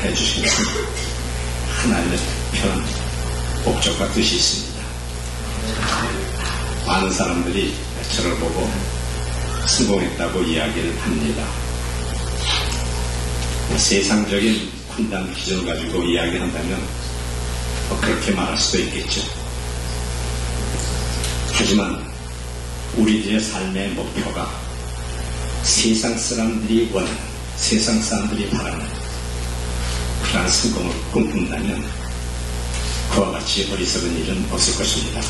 나타내 주신 것은 하나님의 특별한 목적과 뜻이 있습니다. 많은 사람들이 저를 보고 성공했다고 이야기를 합니다. 세상적인 판단 기준을 가지고 이야기한다면 그렇게 말할 수도 있겠죠. 하지만 우리들의 삶의 목표가 세상 사람들이 원하는, 세상 사람들이 바라는 그러한 성공을 꿈꾼다면 그와 같이 어리석은 일은 없을 것입니다.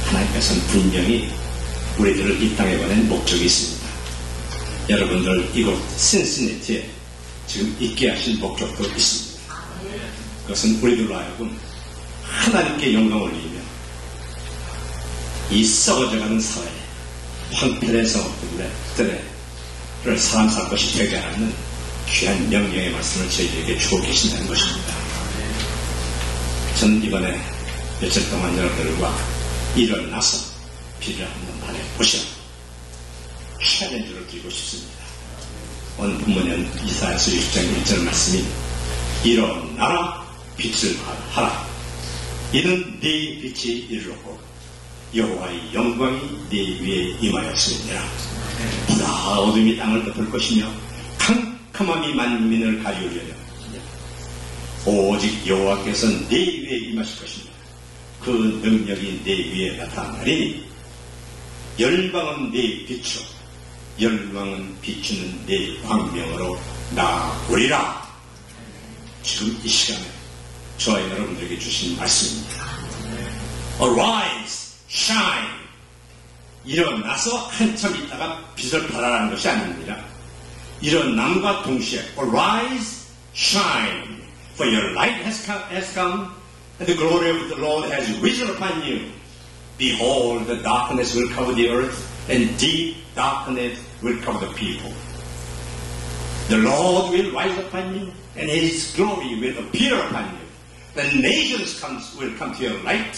하나님께서는 분명히 우리들을 이 땅에 보낸 목적이 있습니다. 여러분들 이곳 신시내티에 지금 있게 하신 목적도 있습니다. 그것은 우리들로 하여금 하나님께 영광을 올리며 이 썩어져가는 사회, 황폐된 성업들을 사람 살 것이 되게 하는 귀한 명령의 말씀을 저희들에게 주고 계신다는 것입니다. 저는 이번에 며칠 동안 여러분들과 일어나서 비를 한번 받아보시라 챌린지를 드리고 싶습니다. 오늘 본문은 이사야서 60장 1절 말씀이 일어나라 빛을 하라 이는 네 빛이 이르렀고 여호와의 영광이 네 위에 임하였으니라. 보다 어둠이 땅을 덮을 것이며 캄캄함이 만민을 가리우려며 오직 여호와께서는 네 위에 임하실 것이며 그 능력이 네 위에 나타나리니 열방은 네 빛으로 열방은 비추는 네 광명으로 나오리라. 지금 이 시간에 저와 여러분들에게 주신 말씀입니다. Arise, shine. 일어나서 한참 있다가 빛을 발하라는 것이 아닙니다. 일어남과 동시에 Arise, shine. For your light has come and the glory of the Lord has risen upon you. Behold, the darkness will cover the earth, and deep darkness will cover the people. The Lord will rise upon you, and His glory will appear upon you. The nations will come to your light,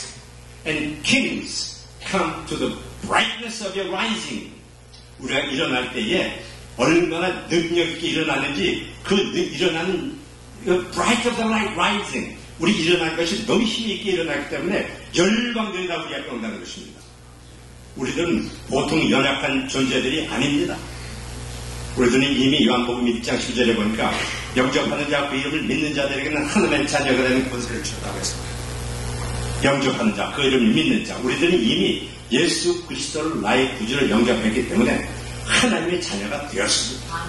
and kings come to the brightness of your rising. 우리가 일어날 때에 얼마나 능력 있게 일어나는지 그 일어나는 bright of the light rising. 우리 일어날 것이 너무 힘있게 일어나기 때문에 열방들이 다 우리 앞에 온다는 것입니다. 우리들은 보통 연약한 존재들이 아닙니다. 우리들은 이미 요한복음 1장 10절에 보니까 영접하는 자 그 이름을 믿는 자들에게는 하나님의 자녀가 되는 권세를 주었다고 했습니다. 영접하는 자 그 이름을 믿는 자 우리들은 이미 예수 그리스도를 나의 구주를 영접했기 때문에 하나님의 자녀가 되었습니다.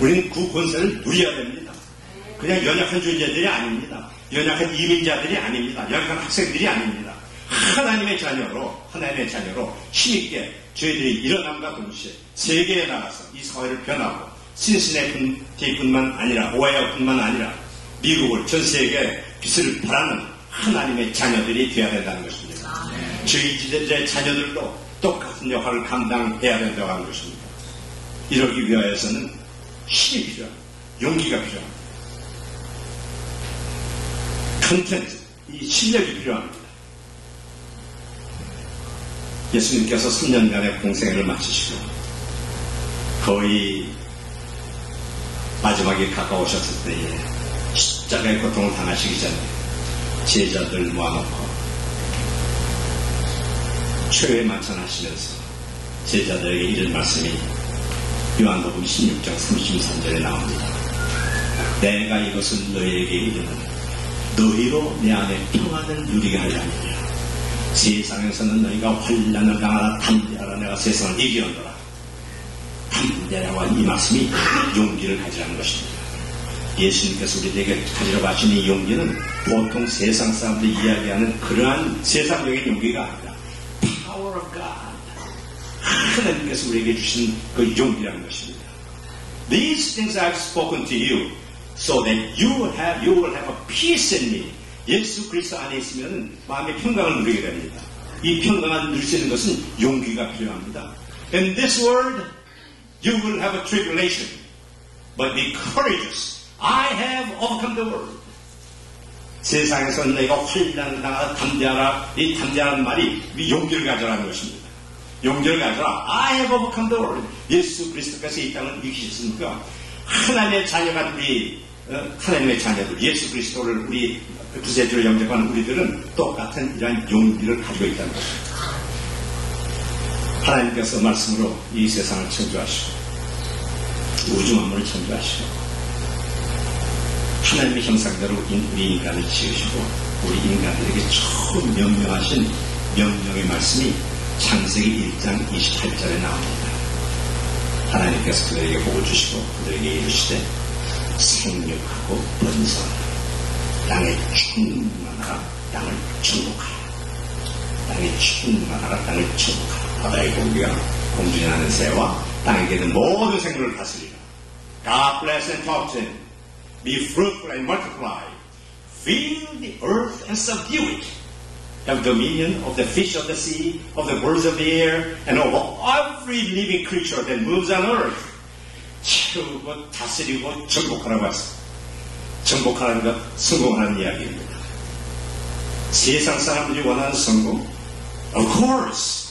우리는 그 권세를 누려야 됩니다. 그냥 연약한 존재들이 아닙니다. 연약한 이민자들이 아닙니다. 연약한 학생들이 아닙니다. 하나님의 자녀로 힘있게 저희들이 일어남과 동시에 세계에 나가서 이 사회를 변하고 신시내티뿐만 아니라 오하이오뿐만 아니라 미국을 전 세계에 빛을 발하는 하나님의 자녀들이 되어야 된다는 것입니다. 저희들의 자녀들도 똑같은 역할을 감당해야 된다고 하는 것입니다. 이러기 위하여서는 힘이 필요합니다. 용기가 필요합니다. 컨텐츠, 이 실력이 필요합니다. 예수님께서 3년간의 공생애를 마치시고 거의 마지막에 가까우셨을 때에 십자가의 고통을 당하시기 전에 제자들 모아놓고 최후의 만찬하시면서 제자들에게 이런 말씀이 요한복음 16장 33절에 나옵니다. 내가 이것을 너희에게 이르는 너희로 내 안에 평안을 누리게 하려 함이라. 세상에서는 너희가 환난을 당하라 담대하라. 내가 세상을 이기었노라. 담대라고 한 이 말씀이 용기를 가지라는 것입니다. 예수님께서 우리에게 가지라고 하신 이 용기는 보통 세상 사람들이 이야기하는 그러한 세상적인 용기가 아니라 Power of God, 하나님께서 우리에게 주신 그 용기라는 것입니다. These things I have spoken to you so that you will have a peace in me. 예수 그리스도 안에 있으면 마음의 평강을 누리게 됩니다. 이 평강을 누릴 수 있는 것은 용기가 필요합니다. In this world you will have a tribulation, but be courageous. I have overcome the world. 세상에서 너희가 환난을 당하라 담대하라. 이 담대하는 말이 용기를 가져라는 것입니다. 용기를 가져라. I have overcome the world. 예수 그리스도께서 이 땅을 이기셨으니까 하나님의 자녀가 우리 하나님의 자녀들, 예수 그리스도를 우리 구세주를 영접하는 우리들은 똑같은 이러한 용기를 가지고 있다는 것입니다. 하나님께서 말씀으로 이 세상을 창조하시고 우주 만물을 창조하시고 하나님의 형상대로 우리 인간을 지으시고 우리 인간들에게 처음 명령하신 명령의 말씀이 창세기 1장 28절에 나옵니다. 하나님께서 그들에게 복을 주시고 그들에게 이르시되 생육하고 번성하라. 땅에 충만하라. 땅을 정복하라. 땅에 충만하라. 땅을 정복하라. 바다의 고기와 공중에 나는 새와 땅에 계는 모든 생물을 다스리라. God bless and talk to him. Be fruitful and multiply. Fill the earth and subdue it. Have dominion of the fish of the sea, of the birds of the air, and of every living creature that moves on earth. 채우고 다스리고 정복하라고 했습니다. 정복하는 것, 성공하는 이야기입니다. 세상 사람들이 원하는 성공? Of course.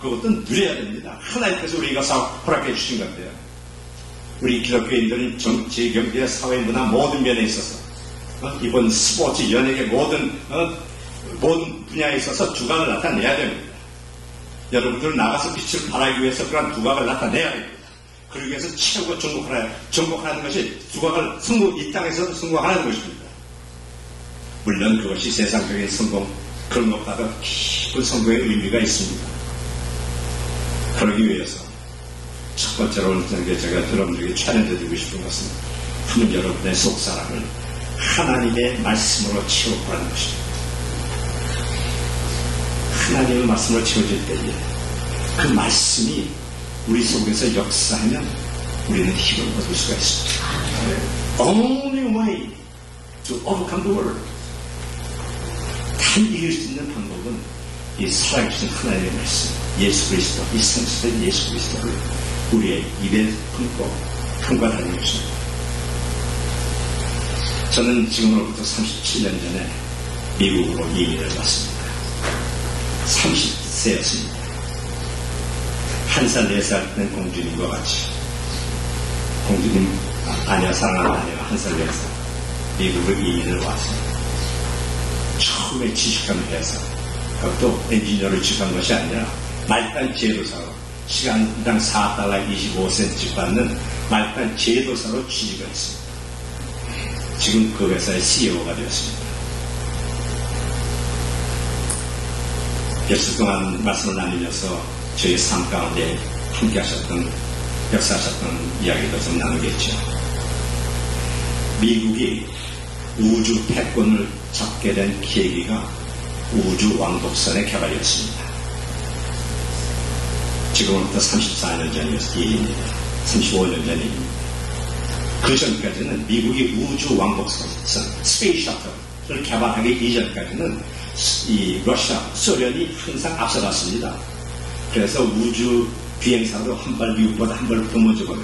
그것도 누려야 됩니다. 하나님께서 우리가 허락해 주신 건데요. 우리 기독교인들은 정치, 경제, 사회, 문화 모든 면에 있어서 이번 스포츠, 연예계 모든 분야에 있어서 두각을 나타내야 됩니다. 여러분들은 나가서 빛을 발하기 위해서 그런 두각을 나타내야 됩니다. 그러기 위해서 최고 정복하는 것이 두각을 이 땅에서 성공하는 것입니다. 물론 그것이 세상적인 성공, 그런 것보다 깊은 성공의 의미가 있습니다. 그러기 위해서 첫 번째로 오늘 저녁에 제가 여러분들에게 촬영해 드리고 싶은 것은 한번 여러분의 속사람을 하나님의 말씀으로 채워보라는 것입니다. 하나님의 말씀으로 채워질 때에 그 말씀이 우리 속에서 역사하면 우리는 힘을 얻을 수가 있습니다. Only way to overcome the world. 단 이길 수 있는 방법은 이 살아계신 하나님의 말씀, 예수 그리스도, 이 성취된 예수 그리스도를 우리의 입에 품고 평가하는 것입니다. 저는 지금으로부터 37년 전에 미국으로 이민을 왔습니다. 30세였습니다. 1살, 4살 된 공주님과 같이 공주님, 사랑하는 아내와 1살, 4살 미국으로 이민을 왔습니다. 처음에 취직한 회사, 그것도 엔지니어를 취직한 것이 아니라 말단 제도사로 시간당 $4.25 받는 말단 제도사로 취직을 했습니다. 지금 그 회사의 CEO가 되었습니다. 며칠 동안 말씀을 나누면서 저희 삶 가운데 함께 하셨던, 역사하셨던 이야기도 좀 나누겠죠. 미국이 우주 패권을 잡게 된 계기가 우주 왕복선의 개발이었습니다. 지금부터 34년 전이었을 일입니다. 35년 전 일입니다. 그 전까지는 미국이 우주 왕복선, 스페이스 셔틀을 개발하기 이전까지는 이 러시아, 소련이 항상 앞서갔습니다. 그래서 우주 비행사도 한 발 미국보다 한 발 더 먼저 가고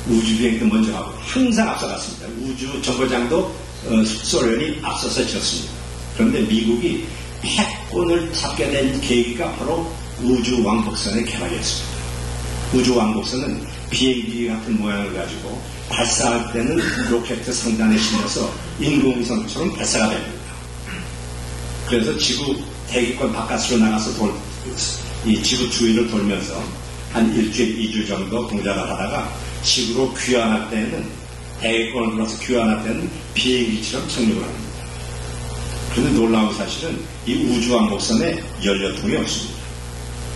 우주 비행도 먼저 가고 항상 앞서갔습니다. 우주 정거장도 소련이 앞서서 지었습니다. 그런데 미국이 패권을 잡게 된 계기가 바로 우주 왕복선의 개발이었습니다. 우주 왕복선은 비행기 같은 모양을 가지고 발사할 때는 로켓 상단에 실려서 인공위성처럼 발사가 됩니다. 그래서 지구 대기권 바깥으로 나가서 이 지구 주위를 돌면서 한 일주일, 2주 정도 동작을 하다가 지구로 귀환할 때는 대기권을 들어서 귀환할 때는 비행기처럼 착륙을 합니다. 그런데 놀라운 사실은 이 우주왕복선에 연료통이 없습니다.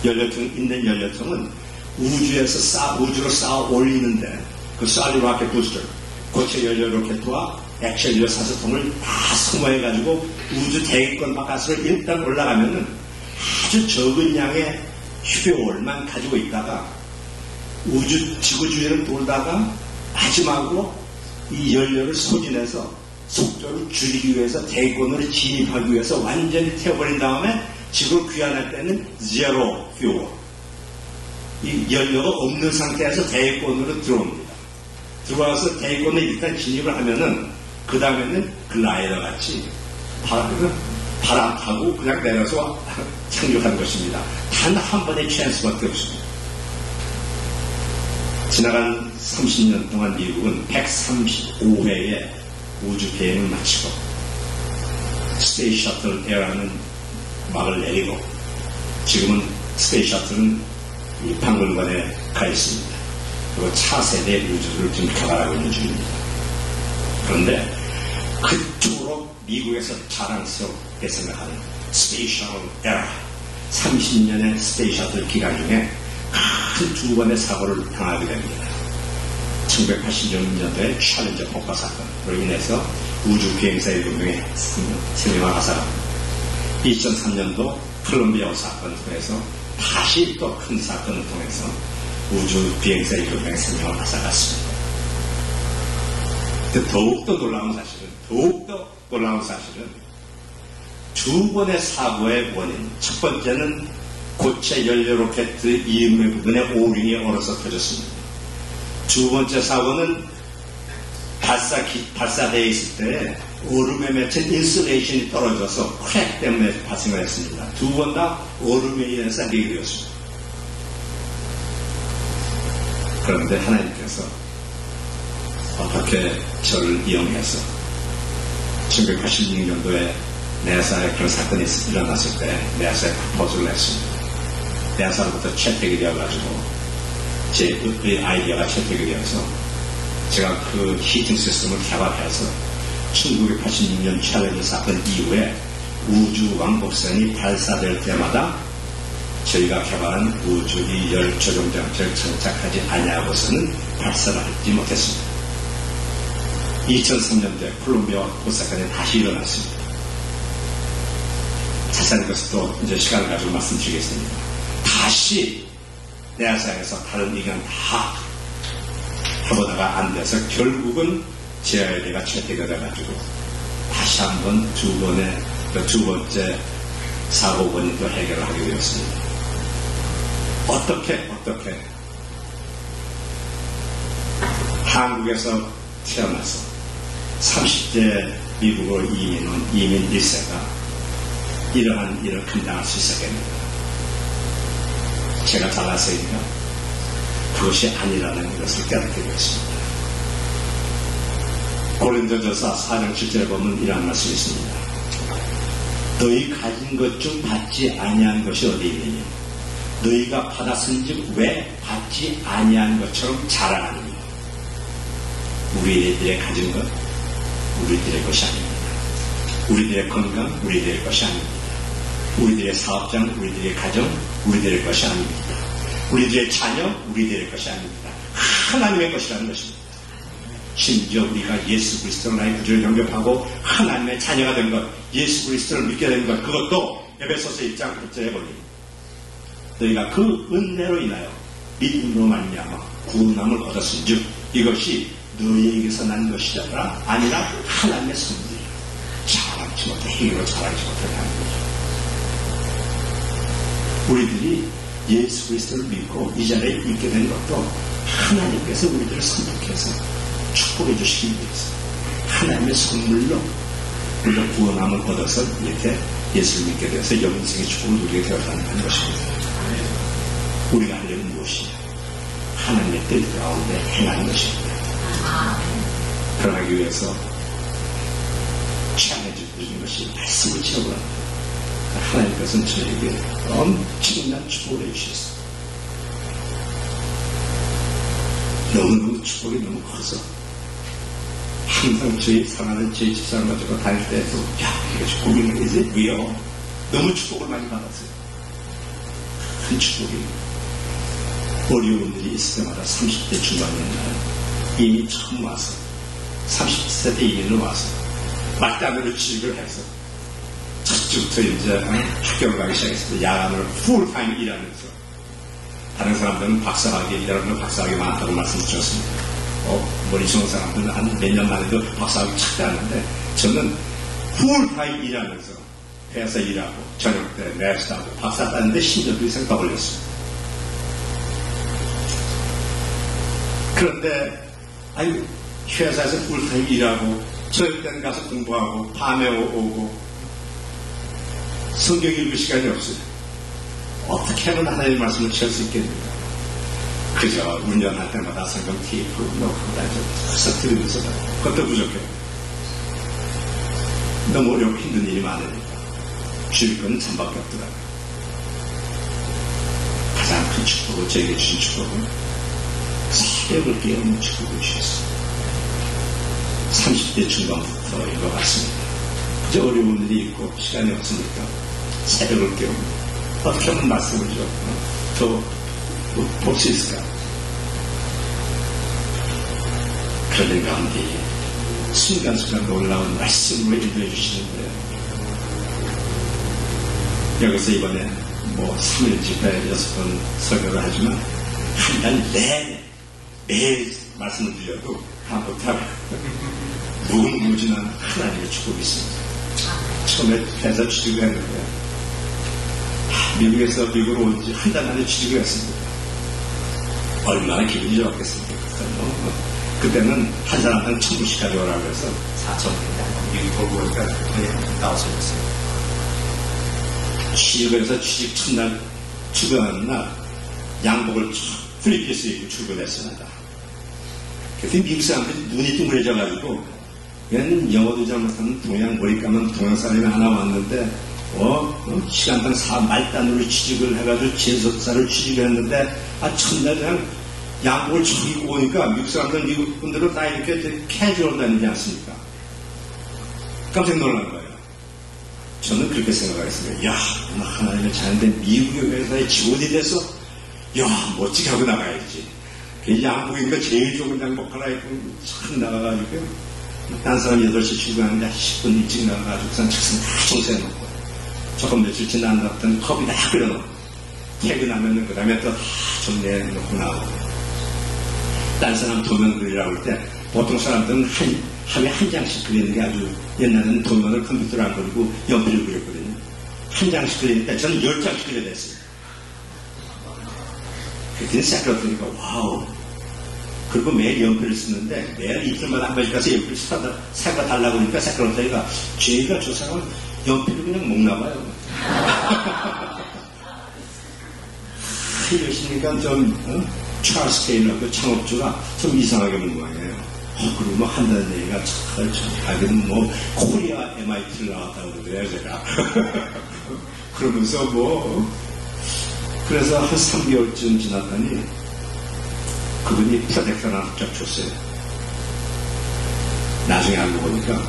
있는 연료통은 우주로 쌓아 올리는데 그 솔리드 로켓 부스터, 고체 연료 로켓과 액체 연료 사슬통을 다 소모해가지고 우주 대기권 바깥으로 일단 올라가면은 아주 적은 양의 휴대올만 가지고 있다가 지구 주위를 돌다가 마지막으로 이 연료를 소진해서 속도를 줄이기 위해서 대기권으로 진입하기 위해서 완전히 태워버린 다음에 지구를 귀환할 때는 제로 퓨어, 이 연료가 없는 상태에서 대기권으로 들어옵니다. 들어와서 대기권에 일단 진입을 하면은 그 다음에는 글라이더 같이 바람 타고 그냥 내려서 착륙한 것입니다. 단 한 번의 찬스밖에 없습니다. 지나간 30년 동안 미국은 135회의 우주 비행을 마치고 스페이스 셔틀 에라는 막을 내리고 지금은 스페이스 셔틀은 이 박물관에 가 있습니다. 그리고 차세대 우주를 지금 개발하고 있는 중입니다. 그런데 그토록 미국에서 자랑스럽게 생각하는 스페이스 셔틀 에라 30년의 스페이스 셔틀 기간 중에 큰 두 번의 사고를 당하게 됩니다. 1986년도에 챌린저 폭파 사건으로 인해서 우주 비행사 7명의 생명을 앗아갑니다. 2003년도 콜롬비아 사건을 통해서 다시 또 큰 사건을 통해서 우주 비행사 7명의 생명을 앗아갔습니다. 더욱더 놀라운 사실은 두 번의 사고의 원인, 첫 번째는 고체 연료 로켓 이음의 부분에 오링이 얼어서 터졌습니다. 두 번째 사고는 발사되어 있을 때 얼음에 맺힌 인슐레이션이 떨어져서 크랙 때문에 발생을 했습니다. 두 번 다 얼음에 의해서 하게 되었습니다. 그런데 하나님께서 어떻게 저를 이용해서 1986년도에 나사에 그런 사건이 일어났을 때 나사에 프로포즈를 했습니다. 나사로부터 채택이 되어가지고 제 아이디어가 채택이 되어서 제가 그 히팅 시스템을 개발해서 1986년 챌린저 사건 이후에 우주 왕복선이 발사될 때마다 저희가 개발한 우주 열 조종 장치를 장착하지 아니하고서는 발사를 하지 못했습니다. 2003년도에 콜롬비아 사건이 다시 일어났습니다. 자세한 것도 이제 시간을 가지고 말씀드리겠습니다. 다시 나사에서 다른 의견 다 해보다가 안 돼서 결국은 제 아이디어가 채택이 돼가지고 다시 한번 두 번째 사고 원인도 해결을 하게 되었습니다. 어떻게 한국에서 태어나서 30대 미국으로 이민 1세가 이러한 일을 감당할 수 있었겠는가? 제가 잘났으니까 그것이 아니라는 것을 깨닫게 되었습니다. 고린도전서 4장 7절에 보면 이런 말씀이 있습니다. 너희 가진 것 중 받지 아니한 것이 어디 있느냐? 너희가 받았은즉 왜 받지 아니한 것처럼 자랑하느냐? 우리들의 가진 것, 우리들의 것이 아닙니다. 우리들의 건강, 우리들의 것이 아닙니다. 우리들의 사업장, 우리들의 가정, 우리들의 것이 아닙니다. 우리들의 자녀, 우리들의 것이 아닙니다. 하나님의 것이라는 것입니다. 심지어 우리가 예수 그리스도를 나의 구주로 영접하고 하나님의 자녀가 된 것, 예수 그리스도를 믿게 된 것, 그것도 에베소서 1장 8절에 보니 너희가 그 은혜로 인하여 믿음으로 말미암아 구원함을 얻었은즉 이것이 너희에게서 난 것이 아니라 하나님의 선물이야. 자랑치 못해 행위로 자랑치 못하게 하는 거죠. 우리들이 예수 그리스도를 믿고 이 자리에 있게 된 것도 하나님께서 우리들을 선택해서 축복해 주시기 위해서 하나님의 선물로 우리가 구원함을 얻어서 이렇게 예수를 믿게 돼서 영생의 축복을 누리게 되었다는 것입니다. 우리가 하려는 무엇이냐? 하나님의 뜻 가운데 행하는 것입니다. 그러기 위해서 취하해 주는 것이 말씀을 채우랍니다. 하나님께서는 저에게 엄청난 축복을 해주셨어요. 너무너무 축복이 너무 커서 항상 저희 사랑하는 저희 집사람 가지고 다닐 때도 이게 축복이 이제 왜요? 너무 축복을 많이 받았어요. 큰 축복이 어려운 일이 있을 때마다 30대 중반이었나요? 이미 처음 와서 30세대 이민을 와서 말단으로 취직을 해서 첫 주부터 이제 학교를 가기 시작했습니다. 야간으로 풀타임 일하면서 다른 사람들은 박사학위 일하는 박사학위 많다고 말씀 주셨습니다. 머리 좋은 사람들은 한 몇 년 만에도 박사학위 찾아왔는데 저는 풀타임 일하면서 회사 일하고 저녁 때 레스트하고 박사 따는데 10년 이상 더 걸렸습니다. 그런데 회사에서 풀타임 일하고 저녁 때는 가서 공부하고 밤에 오고 성경 읽을 시간이 없어요. 어떻게 하면 하나님의 말씀을 채울 수 있겠습니까? 그저 운전할 때마다 성경 테이프 넣고 다녀서 들으면서 그것도 부족해요. 너무 어렵고 힘든 일이 많으니까 주일 건 잠밖에 없더라고요. 가장 큰 축복을 저에게 주신 축복은 새벽을 깨우는 축복을 주셨어요. 30대 중반부터 읽어봤습니다. 그저 어려운 일이 있고 시간이 없으니까 새벽을 깨웁니다. 어떻게 하면 말씀을 더 볼 수 있을까? 그런 가운데 순간순간 놀라운 말씀으로 인도해 주시는데요. 여기서 이번에 3일 집회에 6번 설교를 하지만 한 달 내내 매일 말씀을 드려도 다 못하고 무궁무진한 하나님의 축복이 있습니다. 처음에 회사 취직을 했는데 미국으로 온 지 한 달 만에 취직을 했습니다. 얼마나 기분이 좋았겠습니까? 그때는 한 사람한테 1,000불씩 가져오라고 해서 4,000불인데 미국 돌고 오니까 그냥 나왔어졌어요. 취직을 해서 취직 첫날 출근하는 날 양복을 프리피스 입고 출근했습니다. 그때 미국 사람들이 눈이 둥그레져가지고 얘는 영어도 잘 못하는 동양 머리 감은 동양 사람이 하나 왔는데 시간당 말단으로 취직을 해가지고 제석사를 취직을 했는데 첫날 그냥 양복을 쭉 입고 오니까 미국 사람들 미국 분들은 다 이렇게 캐주얼 다니지 않습니까? 깜짝 놀란 거예요. 저는 그렇게 생각하겠습니다. 야, 하나님의 자녀인데 미국의 회사에 직원이 돼서 멋지게 하고 나가야지. 그 양복이니까 제일 좋은 양복 하나 입고 참 나가가지고 딴 사람 8시 출근하는데 10분 일찍 나가가지고 책상 다 청소해놓고 조금 며칠 지나갔더니 컵이 다 끓여놓고 퇴근하면은 그 다음에 또 다 정리해놓고 나오고 딴 사람 도면 그리라고 할 때 보통 사람들은 하루에 한 장씩 그리는 게 아주 옛날에는 도면을 컴퓨터로 안 그리고 연필을 그렸거든요. 한 장씩 그리니까 저는 10장씩 그려냈어요. 그때는 세크러터니까 와우. 그리고 매일 연필을 쓰는데 매일 이틀마다 한 번씩 가서 연필을 사다 달라고 하니까 세크러터리가 쟤가 저 사람은 연필을 그냥 먹나봐요. 이러시니까 좀 찰스 테일러 그 창업주가 좀 이상하게 본 거예요. 그리고 한다는 얘기가 참 자기는 코리아 MIT를 나왔다고 그러더래요, 제가. 그러면서 그래서 한 3개월쯤 지났더니 그분이 프로젝트 하나 쫙 줬어요. 나중에 알고 보니까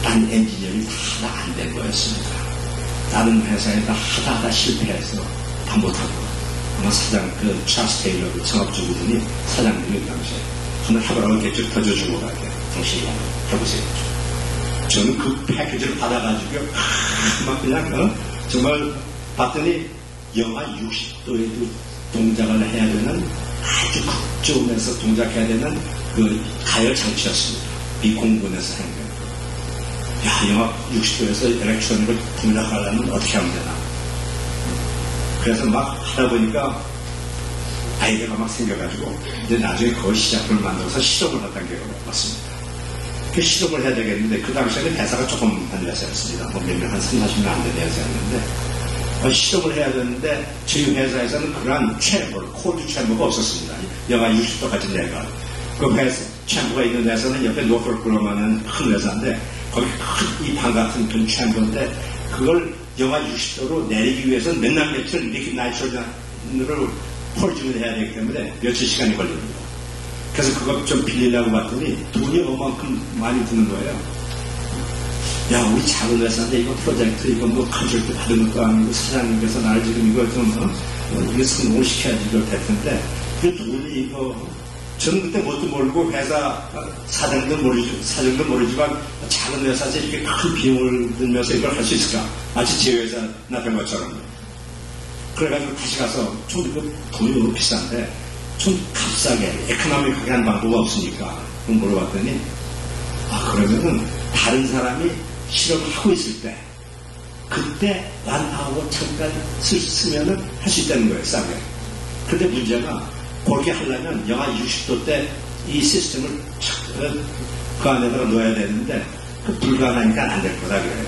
딴 엔지니어링 다 안 된 거였습니다. 다른 회사에다 하다 실패해서 다 못하고 아마 사장, 찰스 테일러 그 창업주 분이 사장님이 당시에 한번 해보라고 이렇게 쭉 터져주고 가게. 당신이 해보세요. 저는 그 패키지를 받아가지고 막 그냥 정말 봤더니 영하 60도에도 동작을 해야 되는 아주 극조음에서 동작해야 되는 그 가열 장치였습니다. 이 공군에서 한 거예요. 영하 60도에서 일렉트로닉을 동작하려면 어떻게 하면 되나. 그래서 막 하다 보니까 아이디어가 막 생겨가지고 이제 나중에 그 시작품을 만들어서 실험을 할 단계로 왔습니다. 그 실험을 해야 되겠는데 그 당시에는 회사가 조금 한 회사였습니다. 몇 명, 한 30, 40명 안 되는 회사였는데 실험을 해야 되는데 저희 회사에서는 그러한 콜드 챔버가 없었습니다. 영하 60도까지 내려가. 그 회사, 챔버가 있는 회사는 옆에 노fol크로만은 큰 회사인데 거기 큰 이 방 같은 큰 챔버인데 그걸 영하 60도로 내리기 위해서는 맨날 며칠 리퀴드 나이트로젠으로 폴징을 해야 되기 때문에 며칠 시간이 걸립니다. 그래서 그거 좀 빌리려고 봤더니 돈이 얼마만큼 많이 드는 거예요. 야, 우리 작은 회사인데 이거 프로젝트 이거 컨트랙트 받은 것도 아니고 사장님께서 나를 지금 이거 좀 이거 성공을 시켜야지 이걸 될 텐데 그 돈이 이거 저는 그때 뭣도 모르고 회사 사장도 모르지만 작은 회사에서 이렇게 큰 비용을 들면서 이걸 할 수 있을까? 마치 제 회사 나쁜 것처럼. 그래가지고 다시 가서 좀 이거 돈이 너무 비싼데 좀 값싸게 에코노믹하게 한 방법이 없으니까 물어봤더니 그러면은 다른 사람이 실험하고 있을 때 그때 완파하고 잠깐 쓰면은 할 수 있다는 거예요, 싸게. 그런데 문제가 그렇게 하려면 영하 60도 때 이 시스템을 그 안에다가 넣어야 되는데 불가능하니까 안 될 거다 그래요.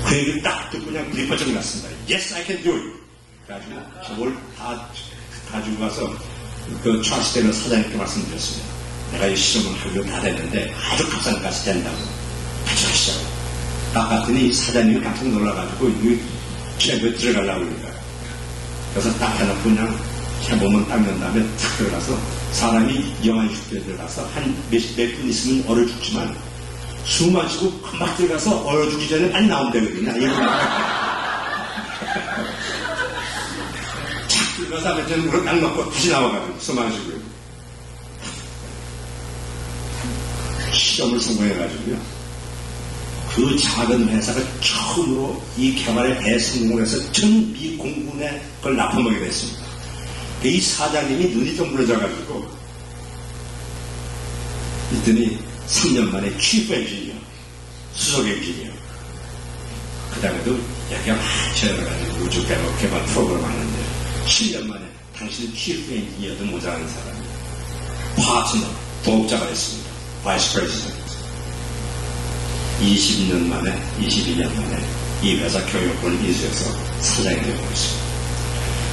그 얘기를 딱 듣고 그냥 불이퍼져 났습니다. Yes, I can do it. 그래가지고 저걸 다 가지고 가서 그 찰스 테일러 사장님께 말씀드렸습니다. 내가 이 실험을 하려고 다 됐는데 아주 값싼값이 된다고 가져가시자고. 딱 갔더니 사장님이 깜짝 놀라가지고 이 캡에 들어가려고 그러니까. 그래서 딱 해놓고 그냥 해보면 닦는 다음에 탁 들어가서 사람이 영하 60도에 들어가서 한 몇 분 있으면 얼어 죽지만 숨 마시고 금방 들어가서 얼어 죽기 전에 빨리 나오면 되거든요. 착 들어가서 몇 전으로 딱 넣고 다시 나와가지고 숨 마시고요. 실험을 성공해가지고요. 그 작은 회사가 처음으로 이 개발에 대성공을 해서 전 미 공군에 그걸 납품하게 됐습니다. 이 사장님이 눈이 좀 부러져가지고 이더니 3년 만에 치프 엔지니어, 수석 엔지니어. 그 다음에도 여기가 많쳐여가지고 우주 개발 프로그램 하는데 7년 만에 당신은 치프 엔지니어도 모자라는 사람이 파트너, 부업자가 됐습니다. 바이스 프레지던트. 22년 만에 이 회사 교육권을 인수해서 사장이 되고 있습니다.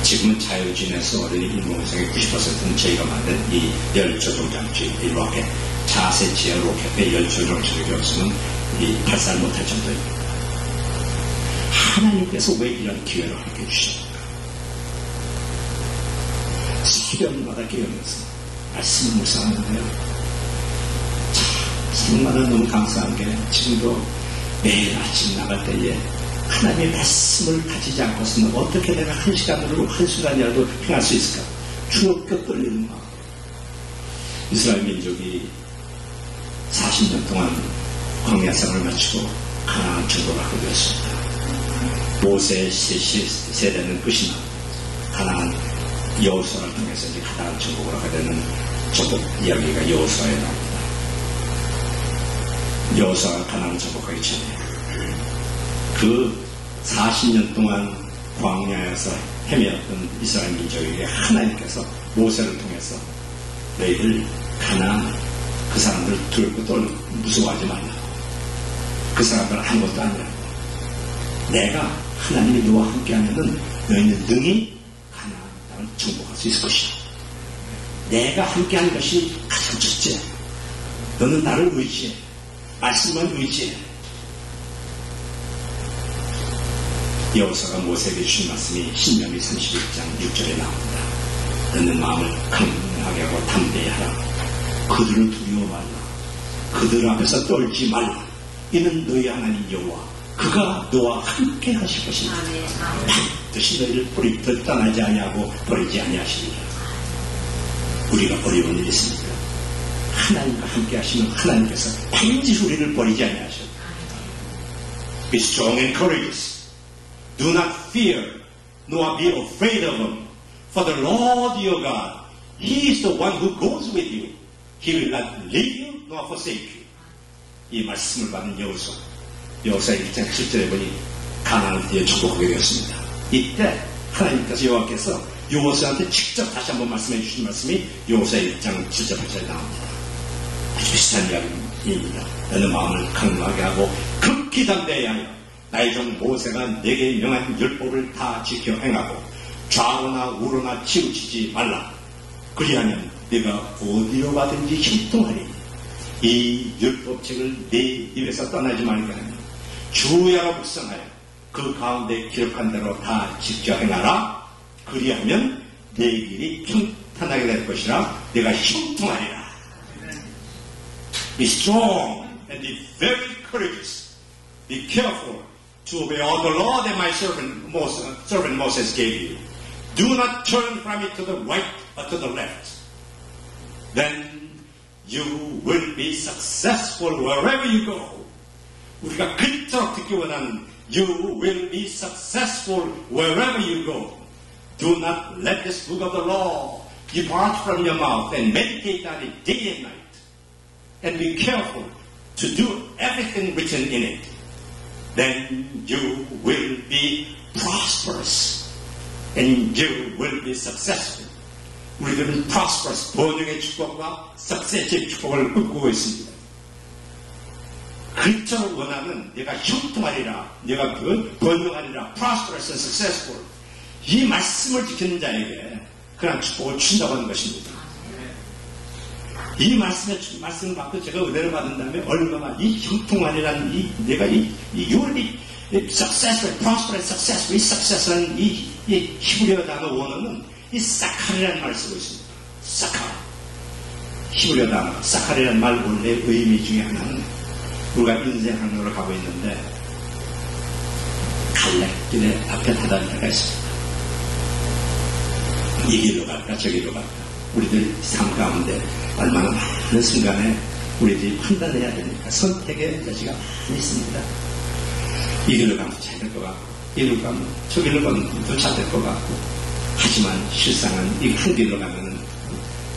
지금은 자유진에서 어린이 인공위성의 90%는 저희가 만든 이 열조종장치, 이 로켓, 자세 지하 로켓의 열조종장치가 없으면 이 발사를 못할 정도입니다. 하나님께서 왜 이런 기회를 함께 주십니까? 새벽마다 깨어나서 말씀을 묵상하는데요. 생마다 너무 감사한 게 지금도 매일 아침 나갈 때에 하나님의 말씀을 가지지 않고서는 어떻게 내가 한 시간으로 한 순간이라도 행할 수 있을까? 주먹겨 떨리는 마음. 이스라엘 민족이 40년 동안 광야 생활을 마치고 가나안 정복을 하게 되었습니다. 모세의 세대는 끝이 나 가나안 여호수아를 통해서 이제 가나안 정복을 하게 되는 정복 이야기가 여호수아에 나옵니다. 여호수아가 가나안 정복하기 전에 그 40년 동안 광야에서 헤매었던 이스라엘 민족에게 하나님께서 모세를 통해서 너희들 가나안 그 사람들 두렵고 떨고 무서워하지 말라고. 그 사람들 아무것도 아니라고. 내가 하나님이 너와 함께하면은 너희는 능히 가나안 땅을 정복할 수 있을 것이다. 내가 함께하는 것이 가장 첫째. 너는 나를 의지해. 말씀만 의지해. 여호수아가 모세에게 주신 말씀이 신명기 31장 6절에 나옵니다. 너는 마음을 강하게 하고 담대히 하라. 그들을 두려워 말라. 그들 앞에서 떨지 말라. 이는 너희 하나님 여호와 그가 너와 함께 하실 것이다. 반드시 너희를 뿌리부터 떠나지 아니하고 버리지 아니하시리라. 우리가 어려운 일이 있습니까? 하나님과 함께 하시면 하나님께서 반드시 우리를 버리지 아니하셔. Be strong and courageous. Do not fear, nor be afraid of them. For the Lord your God, He is the one who goes with you. He will not leave you nor forsake you. 이 말씀을 받은 여호수아 1장 7절에 보니 가나안을 뒤에 정복하게 되었습니다. 이때 하나님께서 여호와께서 여호수아한테 직접 다시 한번 말씀해 주신 말씀이 여호수아 1장 7절 8절에 나옵니다. 아주 비슷한 이야기입니다. 너는 마음을 강하게 하고 극히 담대히 하여 나의 종 모세가 내게 명한 율법을 다 지켜 행하고 좌로나 우로나 치우치지 말라. 그리하면 네가 어디로 가든지 형통하리니 이 율법책을 네 입에서 떠나지 말게 하며 주야로 묵상하여 그 가운데 기록한 대로 다 지켜 행하라. 그리하면 내 길이 평탄하게 될 것이라. 내가 형통하리라. Be strong and be very courageous. Be careful to obey all the law that my servant Moses gave you. Do not turn from it to the right or to the left. Then you will be successful wherever you go. 우리가 그토록 듣기 원하는 You will be successful wherever you go. Do not let this book of the law depart from your mouth and meditate on it day and night. And be careful to do everything written in it. Then you will be prosperous and you will be successful. 우리들은 prosperous, 번영의 축복과 success의 축복을 꿈꾸고 있습니다. 그처럼 원하는 내가 형통하리라, 내가 번영하리라, prosperous and successful. 이 말씀을 지키는 자에게 그런 축복을 준다고 하는 것입니다. 이 말씀을 받고 제가 은혜를 받은 다음에 얼마나 이 형통만이라는 내가 이 요리 successful, prosperous, successful, 이 success라는 이 히브리어 단어 원어는 이 사카리라는 말을 쓰고 있습니다. 사카. 히브리어 단어 사카리라는 말 원래 의미 중에 하나는 우리가 인생 항로로 가고 있는데 갈래길에 앞에 다다를 때가 있습니다. 이 길로 갈까 저 길로 갈까 우리들 삶 가운데 얼마나 많은 순간에 우리들이 판단해야 되니까 선택의 여지가 많이 있습니다. 이 길로 가면 잘 될 것 같고 이 길로 가면 저 길로 가면 더 잘 될 것 같고 하지만 실상은 이 한 길로 가면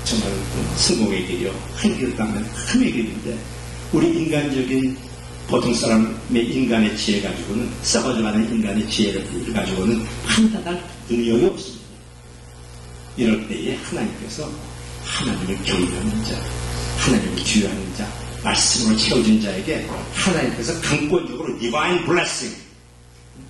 정말 성공의 길이요 한 길로 가면 큰 길인데 우리 인간적인 보통 사람의 인간의 지혜 가지고는 썩어져가는 인간의 지혜를 가지고는 판단할 능력이 없습니다. 이럴 때에 하나님께서 하나님을 경외하는 자, 하나님을 주의하는 자, 말씀으로 채워진 자에게 하나님께서 강권적으로 divine blessing,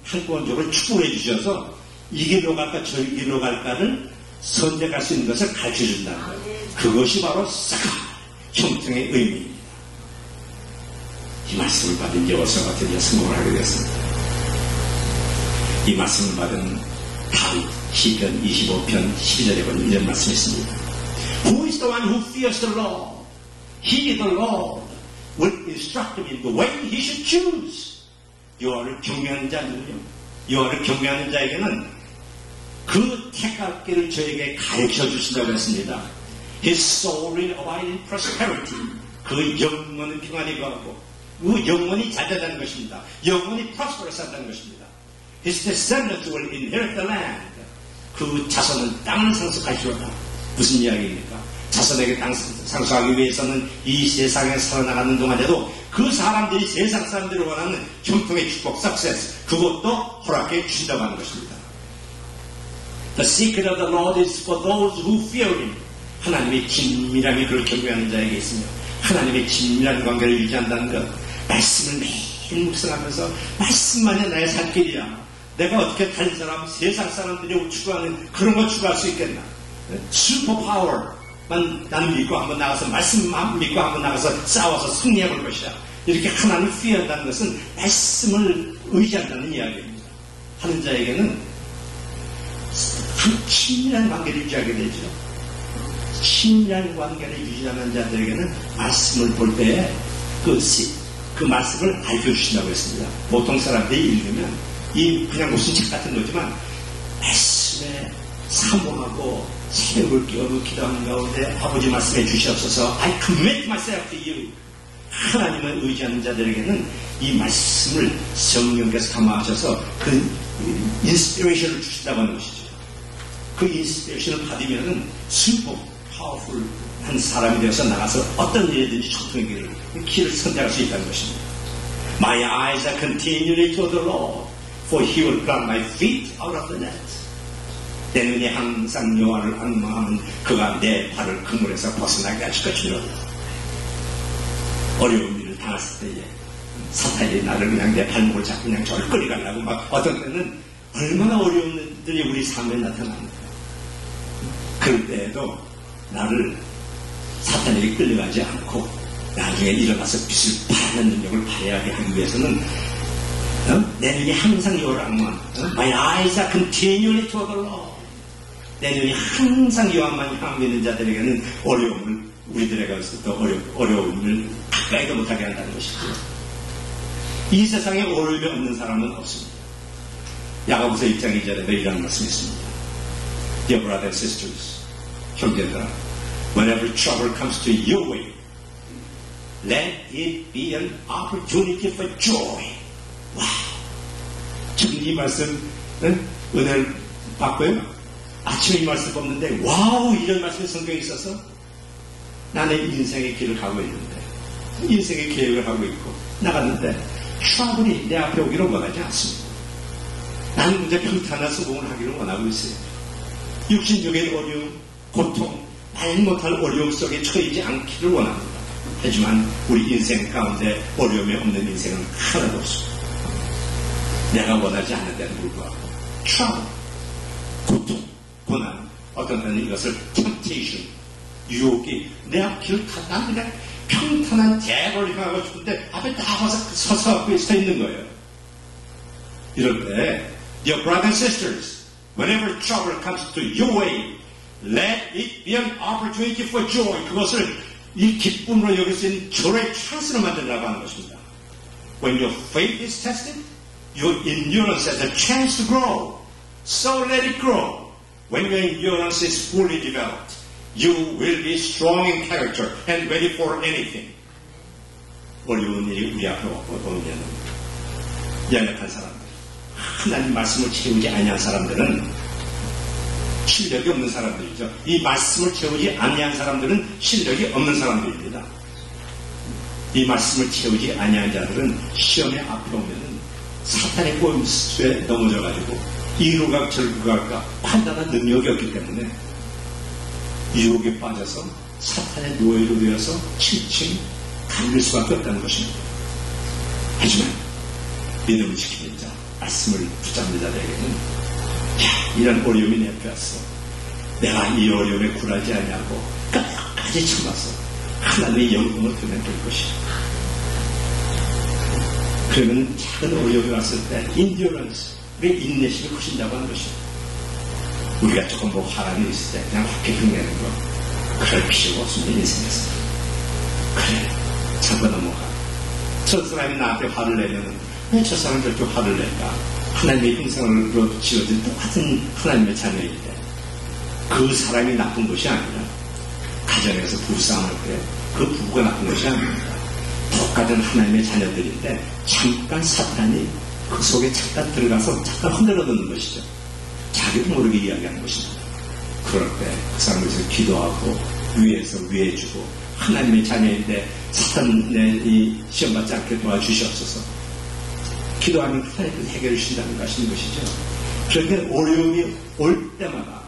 한권적으로 축복해 주셔서 이 길로 갈까 저 길로 갈까를 선택할 수 있는 것을 가르쳐 준다는 거예요. 그것이 바로 사카, 형통의 의미입니다. 이 말씀을 받은 여호수아가 드디어 성공을 하게 되었습니다. 이 말씀을 받은 다윗 시편 25편 12절에 보면 이런 말씀이 있습니다. Who is the one who fears the Lord? He, the Lord, will instruct him in the way he should choose. 여호와를 경외하는 자는요. 여호와를 경외하는 자에게는 그 택할 길을 저에게 가르쳐 주신다고 했습니다. His soul will abide in prosperity. 그 영혼은 평안히 거하고 그 영혼이 잘 된다는 것입니다. 영혼이 prosperous 한다는 것입니다. His descendants will inherit the land. 그 자손은 땅을 상속하시오다. 무슨 이야기입니까? 자손에게 땅 상속하기 위해서는 이 세상에 살아나가는 동안에도 그 사람들이 세상 사람들이 원하는 형통의 축복, success 그것도 허락해 주신다고 하는 것입니다. The secret of the Lord is for those who fear Him. 하나님의 긴밀함이 그를 경외하는 자에게 있으며 하나님의 긴밀한 관계를 유지한다는 것. 말씀을 매일 묵상하면서 말씀만이 나의 살 길이야. 내가 어떻게 다른 사람, 세상 사람들이 추구하는 그런 거 추구할 수 있겠나? 슈퍼파워만 나는 믿고 한번 나가서 말씀만 믿고 한번 나가서 싸워서 승리해 볼 것이야. 이렇게 하나님을 피한다는 것은 말씀을 의지한다는 이야기입니다. 하는 자에게는 친밀한 관계를 유지하게 되죠. 친밀한 관계를 유지하는 자들에게는 말씀을 볼 때에 그 말씀을 알려주신다고 했습니다. 보통 사람들이 읽으면 이 그냥 무슨 책 같은 거지만 말씀에 사모하고 새벽을 깨우고 기도하는 가운데 아버지 말씀해 주시옵소서 I commit myself to you. 하나님을 의지하는 자들에게는 이 말씀을 성령께서 감화하셔서 그 인스피레이션을 주신다고 하는 것이죠. 그 인스피레이션을 받으면은 슈퍼 파워풀한 사람이 되어서 나가서 어떤 일이든지 총통의 길을 선택할 수 있다는 것입니다. My eyes are continually to the Lord, for He will plant my feet out of the net. 내 눈이 항상 여호와를 악망하면 그가 내 발을 그물에서 벗어나게 하실 것이라. 어려운 일을 당했을 때에 사탄이 나를 그냥 내 발목을 잡고 그냥 저를 끌어가려고 막 어떤 때는 얼마나 어려운 일들이 우리 삶에 나타납니다. 그럴 때에도 나를 사탄에게 끌려가지 않고 나중에 일어나서 빛을 발하는 능력을 발휘하게 하기 위해서는 내 눈이 항상 여호와를 악망. My eyes are continually to the Lord. 내 눈이 항상 여호와만 향하고 있는 자들에게는 어려움을 우리들에게서도 어려움을 가까이도 못하게 한다는 것이죠. 이 세상에 어려움이 없는 사람은 없습니다. 야고보서 1장 2절에도 이런 말씀이 있습니다. Dear brothers and sisters, 형제들아, whenever trouble comes to your way, let it be an opportunity for joy. 와, 지금 이 말씀 은혜를 받고요. 아침에 이 말씀 뽑는데 와우 이런 말씀이 성경에 있어서 나는 인생의 길을 가고 있는데 인생의 계획을 하고 있고 나갔는데 트러블이 내 앞에 오기를 원하지 않습니다. 나는 문제 평탄한 성공을 하기를 원하고 있어요. 육신적인 어려움, 고통, 말 못할 어려움 속에 처해지 않기를 원합니다. 하지만 우리 인생 가운데 어려움이 없는 인생은 하나도 없습니다. 내가 원하지 않는 데는 불구하고 트러블, 고통, 고난, 어떤 때는 이것을 temptation, 유혹이 내 앞길 가다 그냥 평탄한 대로를 향하고 싶은데 앞에 다 서서 서 있는 거예요. 이럴 때 Dear brothers and sisters, whenever trouble comes to your way, let it be an opportunity for joy. 그것을 이 기쁨으로 여길 수 있는 절호의 찬스로 만들라고 하는 것입니다. When your faith is tested, your endurance has a chance to grow. So let it grow. When your endurance is fully developed, you will be strong in character and ready for anything. 어려운 일이 우리 앞에 오면 연약한 사람들, 하나님 말씀을 채우지 아니한 사람들은 실력이 없는 사람들이죠. 이 말씀을 채우지 아니한 사람들은 실력이 없는 사람들입니다. 이 말씀을 채우지 아니한 자들은 시험에 앞에 오면은 사탄의 꼬임수에 넘어져가지고 이루각 절구각과 판단한 능력이 없기 때문에 유혹에 빠져서 사탄의 노예로 되어서 칭칭 갈릴 수밖에 없다는 것입니다. 하지만 믿음을 지키는 자, 말씀을 붙잡는 자들에게는 이런 어려움이 내 앞에 왔어. 내가 이 어려움에 굴하지 않냐고 끝까지 참아서 하나님의 영광을 드러낼 것이야. 그러면 작은 어려움이 왔을 때 인디어런스, 우리의 인내심이 커진다고 하는 것이야. 우리가 조금 뭐 화란이 있을 때 그냥 확 흉내는 거 그럴 필요가 없습니다. 인생에서. 그래, 참고 넘어가. 저 사람이 나한테 화를 내면 왜 저 사람이 저렇게 화를 낼까? 하나님의 형상으로 지어진 똑같은 하나님의 자녀인데 그 사람이 나쁜 것이 아니라 가정에서 부부싸움할 때 그 부부가 나쁜 것이 아닙니다. 똑같은 하나님의 자녀들인데 잠깐 사탄이 그 속에 잠깐 들어가서 잠깐 흔들어 놓는 것이죠. 자기도 모르게 이야기하는 것입니다. 그럴 때 그 사람에서 기도하고 위에서 위해주고 하나님의 자녀인데 사탄의 이 시험받지 않게 도와주시옵소서. 기도하면 하나님께서 해결해 주신다는 것이죠. 그런데 어려움이 올 때마다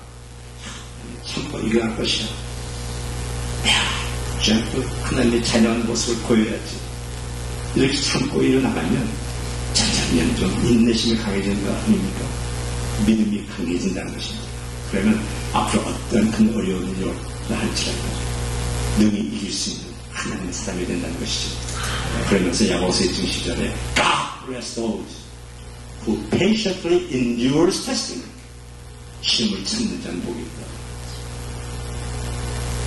참고 일어날 것이야. 참고 하나님의 자녀한 모습을 보여야지. 이렇게 참고 일어나가면 점점 좀 인내심이 강해지는 거 아닙니까? 믿음이 강해진다는 것입니다. 그러면 앞으로 어떤 큰 어려운 일이 올라 할지라도 능히 이길 수 있는 하나님의 사람이 된다는 것이죠. 그러면서 야고보서 1장 10절에 God bless those who patiently endures testing. 시험을 참는 자는 복이 있다.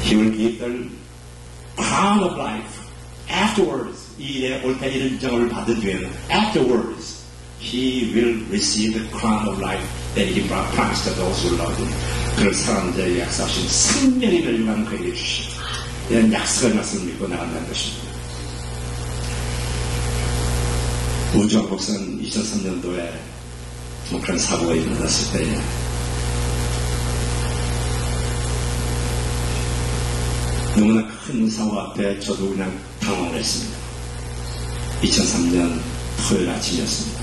He will give the crown of life afterwards. 이 일에 올 때 이런 인정을 받은 뒤에는 afterwards he will receive the crown of life that he promised to those who love him. 그를 사랑하는 자에게 약속하신 생명의 멸류관을 그에게 주시고 이런 약속의 말씀을 믿고 나간다는 것입니다. 우주왕복선 2003년도에 그런 사고가 일어났을 때 너무나 큰 사고 앞에 저도 그냥 당황을 했습니다. 2003년 토요일 아침이었습니다.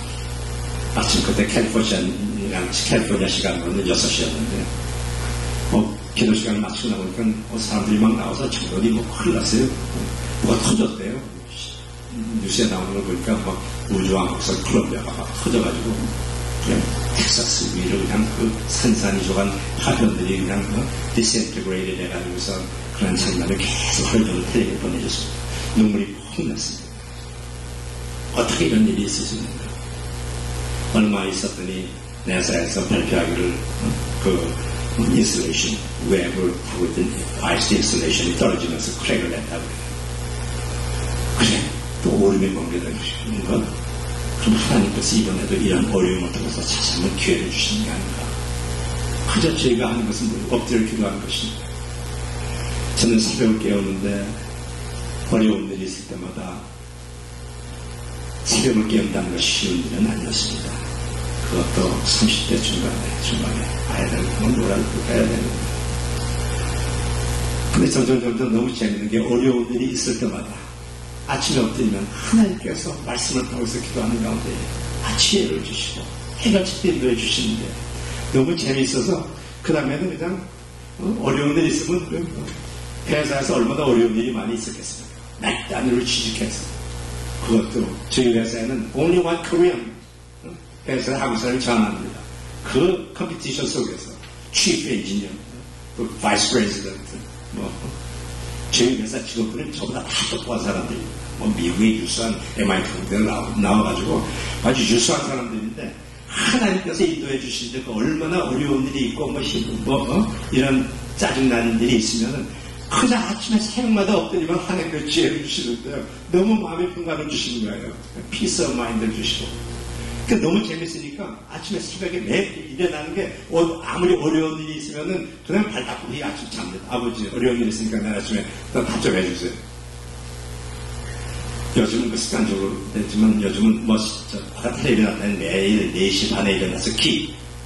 아침 그때 캘리포니아 시간으로는 6시였는데 기도 시간을 마치고 나보니까 사람들이 막 나와서 정론이 큰일 났어요. 뭐가 터졌대요. 뉴스에 나오는 걸 보니까 막 우주왕복선 콜롬비아가 막 터져가지고 그냥 텍사스 위로 그냥 그 산산이조간 파편들이 그냥 디스인테그레이드 해가지고서 그런 장면을 계속 하루종일 텔레비에 보내줬습니다. 눈물이 펑 났습니다. 어떻게 이런 일이 있을 수 있는가? 얼마 있었더니 나사에서 발표하기를 인슐레이션 웹을 타고 있던 아이스 인슐레이션이 떨어지면서 크랙을 냈다고 그래 또 오름에 멍게되는 것 그럼 하나님께서 이번에도 이런 어려움을 통해서 다시 한번 기회를 주시는 게 아닌가? 그저 저희가 하는 것은 엎드려 기도하는 것입니다. 저는 새벽을 깨우는데 어려운 일이 있을 때마다 새벽을 깨운다는 것이 쉬운 일은 아니었습니다. 그것도 30대 중반에 봐야 되는 건 놀아주고 해야 되는 거예요. 근데 점점 너무 재밌는 게 어려운 일이 있을 때마다 아침에 엎드리면 하나님께서 말씀을 통해서 기도하는 가운데 지혜를 주시고 해결책도 인도해 주시는데 너무 재미있어서 그 다음에는 그냥 어려운 일이 있으면 회사에서 얼마나 어려운 일이 많이 있었겠습니까? 날 단위로 취직해서 그것도 저희 회사에는 only one Korean 회사에 한국 사람이 전화합니다. 그 컴피티션 속에서 chief engineer 그 바이스 프레지던트, 뭐 정유회사 직원들은 저보다 다 똑똑한 사람들입니다. 뭐 미국의 유수한 MIT 공대를 나와가지고 아주 유수한 사람들인데 하나님께서 인도해 주시는데 그 얼마나 어려운 일이 있고 이런 짜증나는 일이 있으면은 그냥 아침에 새벽마다 엎드리면 하나님께서 지혜를 주시는데요. 너무 마음의 평강을 주시는 거예요. 피스 오브 마인드를 주시고. 그러니까 너무 재밌으니까 아침에 새벽에 매일 일어나는 게 아무리 어려운 일이 있으면은 그냥 발 닦고 이 아침 잡니다. 아버지 어려운 일이 있으니까 내일 아침에 답좀 해주세요. 요즘은 그 습관적으로 됐지만 요즘은 바깥에 일어나면 매일 4시 반에 일어나서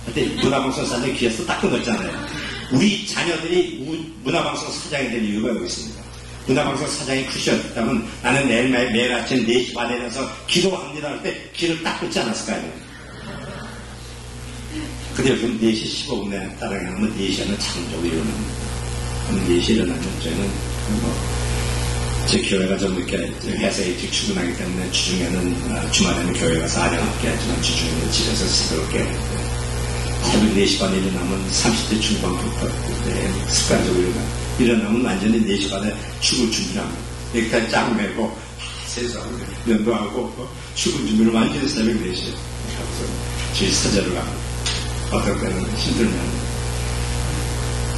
그때 문화방송 사장이 귀에서 딱 끊었잖아요. 우리 자녀들이 문화방송 사장이 될 이유가 여기 있습니다. 문화방송 사장이 크셨다면 나는 매일 아침 4시 반에 일어나서 기도합니다 할 때 귀를 딱 끊지 않았을까요? 근데 요즘 4시 15분에 따라가면 4시에는 자동적으로 일어납니다. 그럼 4시에 일어나면 저희는 제 교회가 좀 이렇게 회사에 일찍 출근하기 때문에 주중에는 주말에는 교회 가서 아령함께 하지만 주중에는 집에서 새벽 깨야 되는데 새벽 4시 반에 일어나면 30대 중반부터 습관적으로 일어나면 완전히 4시 반에 출근 준비를 합니다. 여기까지 쫙 매고 세수하고 면도하고 출근 준비를 완전히 새벽 4시에 하고서 저희 서재를 가고 어떨 때는 힘들면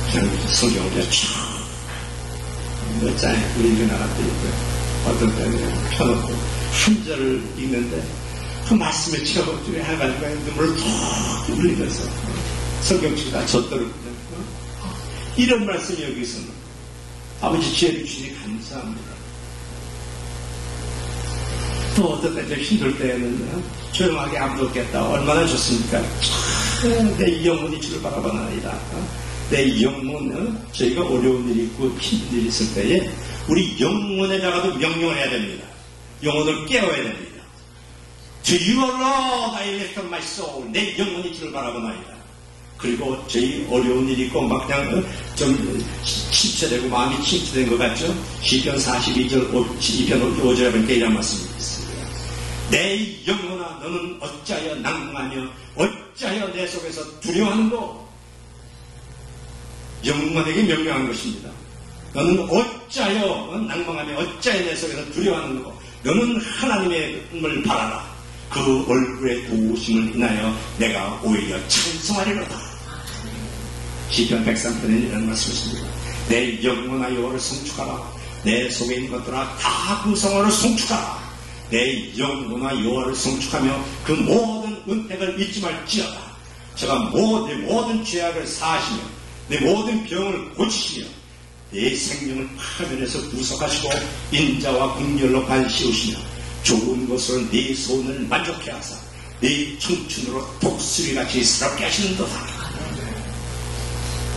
그냥 성경을 그냥 쫙 몇 장에 우리 나라도 있고요. 어떤 때는 펴놓고 한 절을 읽는데 그 말씀에 채워가지고 해가지고 눈물을 툭 흘리면서 성경치가 젖도록 이런 말씀이 여기 있습니다. 아버지 지혜를 주시니 감사합니다. 또 어떤 때 힘들 때에는 조용하게 아무도 없겠다. 얼마나 좋습니까? 내 영혼이 주를 바라보나이다. 내 영혼은 저희가 어려운 일이 있고 힘든 일이 있을 때에 우리 영혼에다가도 명령을 해야 됩니다. 영혼을 깨워야 됩니다. To you alone I lift up my soul. 내 영혼이 주를 바라보나이다. 그리고 저희 어려운 일이 있고 막 그냥 좀 침체되고 마음이 침체된 것 같죠? 시편 42절 2편 5절에 보니까 이런 말씀이 있습니다. 내 영혼아 너는 어찌하여 낭망하며 어찌하여 내 속에서 두려워하는고. 영혼에게 명령한 것입니다. 너는 어찌하여 낭망하며 어찌하여 내 속에서 두려워하는고. 너는 하나님을 바라라. 그 얼굴의 도우심을 인하여 내가 오히려 찬송하리로다. 시편 103편에 이런 말씀이십니다. 내 영혼아 여호와를 송축하라. 내 속에 있는 것들아 다 그 성호를 송축하라. 내 영혼아 여호와를 송축하며 그 모든 은택을 잊지 말지어다. 제가 내 모든 죄악을 사하시며 내 모든 병을 고치시며 내 생명을 파멸해서 구속하시고 인자와 긍휼로 반시우시며 좋은 것으로 네 소원을 만족해 하사 네 청춘으로 독수리같이 스럽게 하시는도다.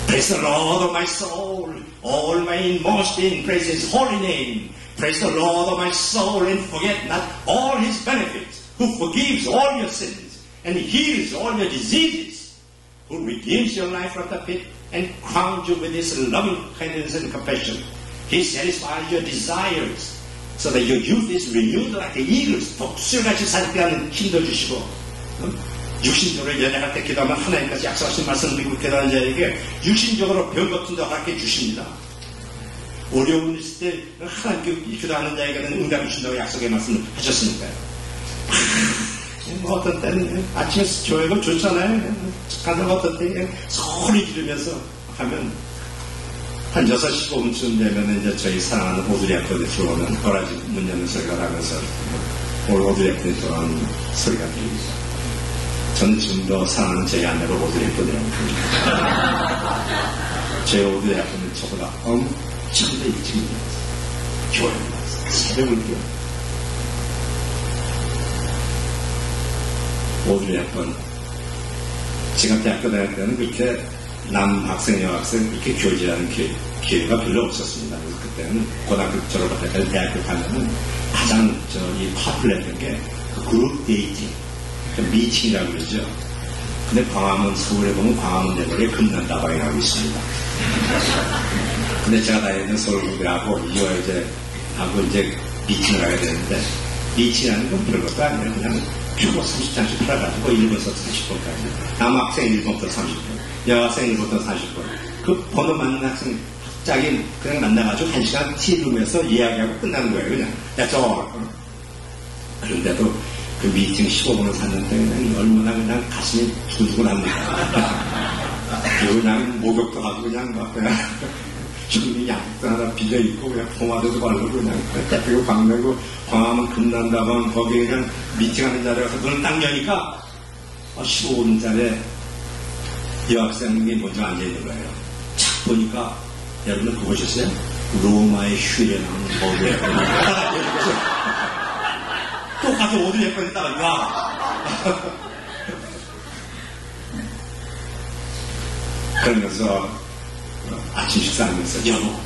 Praise the Lord of my soul. All my inmost being praise His holy name. Praise the Lord of my soul and forget not all His benefits, who forgives all your sins and heals all your diseases, who redeems your life from the pit and crowns you with His loving kindness and compassion. He satisfies your desires so that your youth is renewed like the eagles. 독수리같이 살게 하는 힘도 주시고 육신적으로 연약할 때 기도하면 하나님께서 약속하신 말씀을 믿고 기도하는 자에게 육신적으로 병 같은 도 하나님께 주십니다. 어려운 일 있을 때 하나님께 기도하는 자에게는 응답을 주신다고 약속의 말씀을 하셨으니까요. 뭐 어떤 때는 아침에 교회가 좋잖아요. 가서 어떤 때 소리 지르면서 하면 한 6시 15분쯤 되면 이제 저희 사랑하는 오드리 헵번에 들어오는 거라지 문 여는 소리가 나면서 오드리 헵번에 들어오는 소리가 들립니다. 저는 지금도 사랑하는 제 아내를 오드리 헵번이라고 부릅니다. 제 오드리 헵번은 저보다 엄청 더 일찍 일어났어요. 교회에 나왔어요. 새벽을 깨워. 오드리 헵번 제가 대학교 다닐 때는 그렇게 남학생, 여학생 이렇게 교제하는 기회가 별로 없었습니다. 그래서 그때는 고등학교 졸업할 때까지 대학교 가면은 가장 이 파퓰러했던 게 그룹 데이팅, 미팅이라고 그러죠. 근데 광화문, 서울에 보면 광화문 내부에 금난다방이라고 있습니다. 근데 제가 다니는 서울고등학교 하고 이제 미팅을 하게 되는데 미팅이라는 건 별것도 아니에요. 그냥 표고 30장씩 팔아가지고 1번부터 40번까지 남학생 1번부터 30번 여학생 1번부터 40번 그 번호 맞는 학생, 학장이 그냥 만나가지고 1시간 티룸에서 이야기하고 끝나는 거예요, 그냥. That's all. 그런데도 그 미팅 15분을 샀는데 그냥 얼마나 그냥 가슴이 두근두근합니다. 그냥 목욕도 하고 그냥 막 그냥 형님 양도 하나 빌려입고 그냥 포마도도 바르고 그냥 대피고 광내고 광화문 금난다방 거기에 그냥 미팅하는 자리에 가서 눈을 딱 여니까 15분짜리 여학생이 먼저 앉아있는 거예요. 착 보니까 여러분 그거 보셨어요? 로마의 휴일에 나오는 머리에 또 가서 옷을 예뻐 했다가 야 그러면서 아침 식사하면서 여보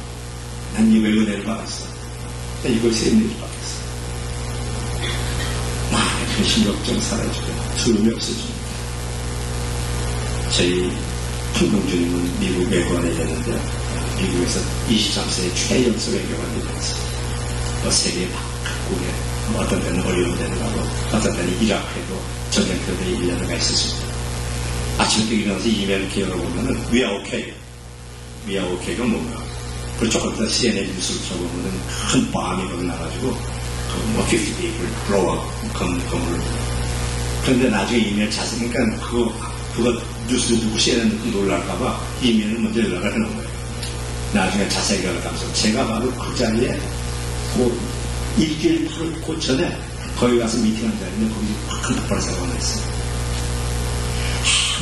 난 이거 은혜를 받았어. 이걸 세미를 받았어. 마음의 근심 걱정 사라지고 두려움이 없어집니다. 저희 풍경주님은 미국 외교관에 있는데 미국에서 23세의 최연소 외교관이 됐어요. 세계 각국에 어떤 때는 어려운 데는 가고 어떤 때는 이라크에도 전쟁터에 1년을 가 있었습니다. 아침부터 일어나서 이메일 기억을 보면은 We are okay. We are okay가 뭔가. 그리고 조금 더 CNN 뉴스를 쳐보면은 큰 밤이 거기 나가지고 뭐 50 people blow up 건물을. 그런데 나중에 이메일 자세히 그러니까 그거 뉴스 듣고 CNN 놀랄까봐 이메일을 먼저 연락을 해놓은 거예요. 나중에 자세히 연락하면서 제가 바로 그 자리에 그 일주일 그 전에 거기 가서 미팅한 자리인데 거기 큰 폭발을 사고가 났어요.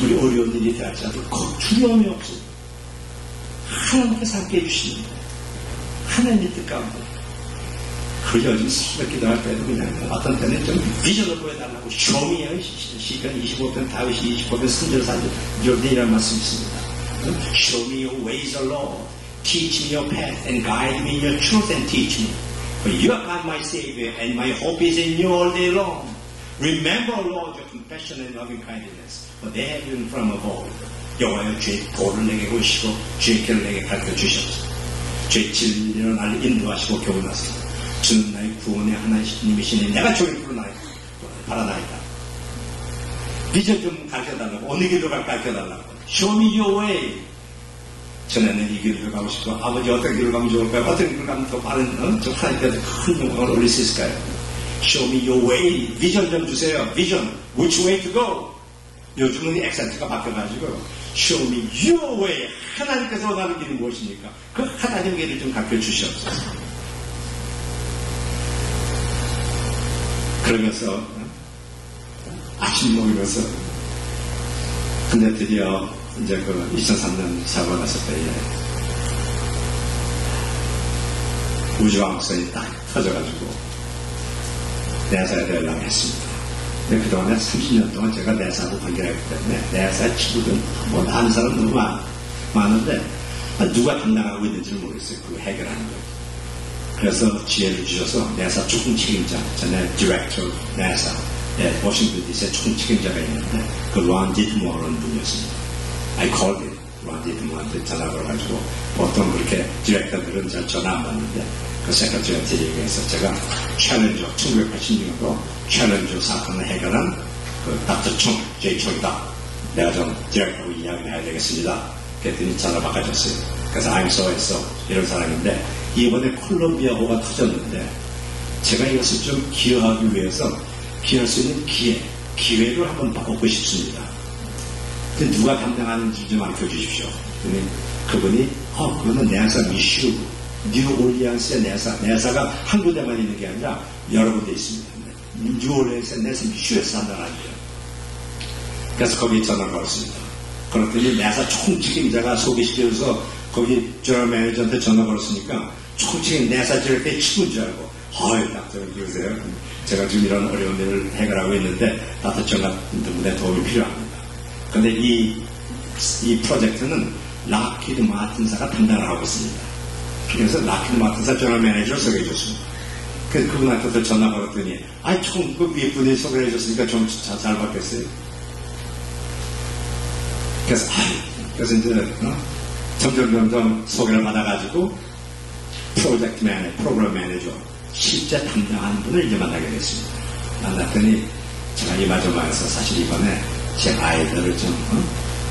우리 어려운 일이 될지라도 두려움이 없어요. 하나님께서 함께 해주십니다. 하나님의 뜻 가운데. 그저 요즘 새벽 기도할 때도 그냥 어떤 때는 좀 비전을 보여달라고 쇼미예요. 시편 25편 다윗이 25편 3절 4절 요런이라는 말씀이 있습니다. Show me your ways, O Lord. Teach me your path and guide me in your truth and teach me. For you are God my Savior and my hope is in you all day long. Remember, Lord, your compassion and loving kindness, for they have been from of old. 여호와여 주의 도를 내게 보시고 주의 길을 내게 가르쳐 주셨소. 주의 진리로 나를 인도하시고 교훈하소서. 주는 나의 구원의 하나님이시니 내가 주를 바라나이다. 비전 좀 가르쳐달라고 어느 길로 가르쳐달라고. Show me your way. 전에는 이 길로 가고 싶고 아버지 어떤 길로 가면 좋을까요? 어떤 길로 가면 더 빠른 저 하나님께서 큰 영광을 올릴 수 있을까요? Show me your way. 비전 좀 주세요. 비전. Which way to go? 요즘은 액센트가 바뀌어가지고 Show me your way. 하나님께서 원하는 길이 무엇입니까? 그 하나님의 길을 좀 가르쳐 주시옵소서. 그러면서 아침 먹으면서 근데 드디어 이제 그 2003년 사고가 났을 때에 우주왕성이 딱 터져가지고 내사에 연락했습니다. 근데 그동안에 30년 동안 제가 내사하고 관계를 했기 때문에 내사 친구들 뭐 아는 사람 너무 많은데 누가 담당하고 있는지를 모르겠어요. 그거 해결하는 거예요. 그래서 지혜를 주셔서 내사 총책임자 전에 디렉터 내사 워싱턴 DC에 총책임자가 있는데 그 론디드 모어라는 분이었습니다. I called him. 론디드 모어한테 전화 걸어가지고 보통 그렇게 디렉터들은 잘 전화 안 받는데 그 세크레터리한테 얘기해서 제가 챌린저 1986년도 챌린저 사건을 해결한 그 닥터 총, 제이 총이다. 내가 좀 디렉터하고 이야기를 해야 되겠습니다. 그랬더니 전화 바꿔줬어요. 그래서 I'm so and so 이런 사람인데 이번에 콜롬비아호가 터졌는데 제가 이것을 좀 기여하기 위해서 기여할 수 있는 기회를 한번 얻고 싶습니다. 근데 누가 담당하는지 좀 알려주십시오. 그분이 그거는 내사 미슈 뉴올리언스의 내사가 한 군데만 있는 게 아니라 여러 군데 있습니다. 뉴올리언스의 내사 미슈에서 한다는 거예요. 그래서 거기에 전화를 걸었습니다. 그랬더니 내사 총책임자가 소개시켜줘서 거기 저널 매니저한테 전화 걸었으니까 총책임 내사 지을 때 친구인 줄 알고 닥터 그러세요. 제가 지금 이런 어려운 일을 해결하고 있는데 닥터 전화분의 도움이 필요합니다. 그런데 이 프로젝트는 락히드 마틴사가 담당을 하고 있습니다. 그래서 락히드 마틴사 저널 매니저를 소개해줬습니다. 그래서 그분한테 전화 걸었더니 그 위에 분이 소개해줬으니까 좀 잘 받겠어요. 그래서 이제 점점 소개를 받아가지고 프로그램 매니저 실제 담당하는 분을 이제 만나게 됐습니다. 만났더니 제가 이마저마해서 사실 이번에 제 아이들을 좀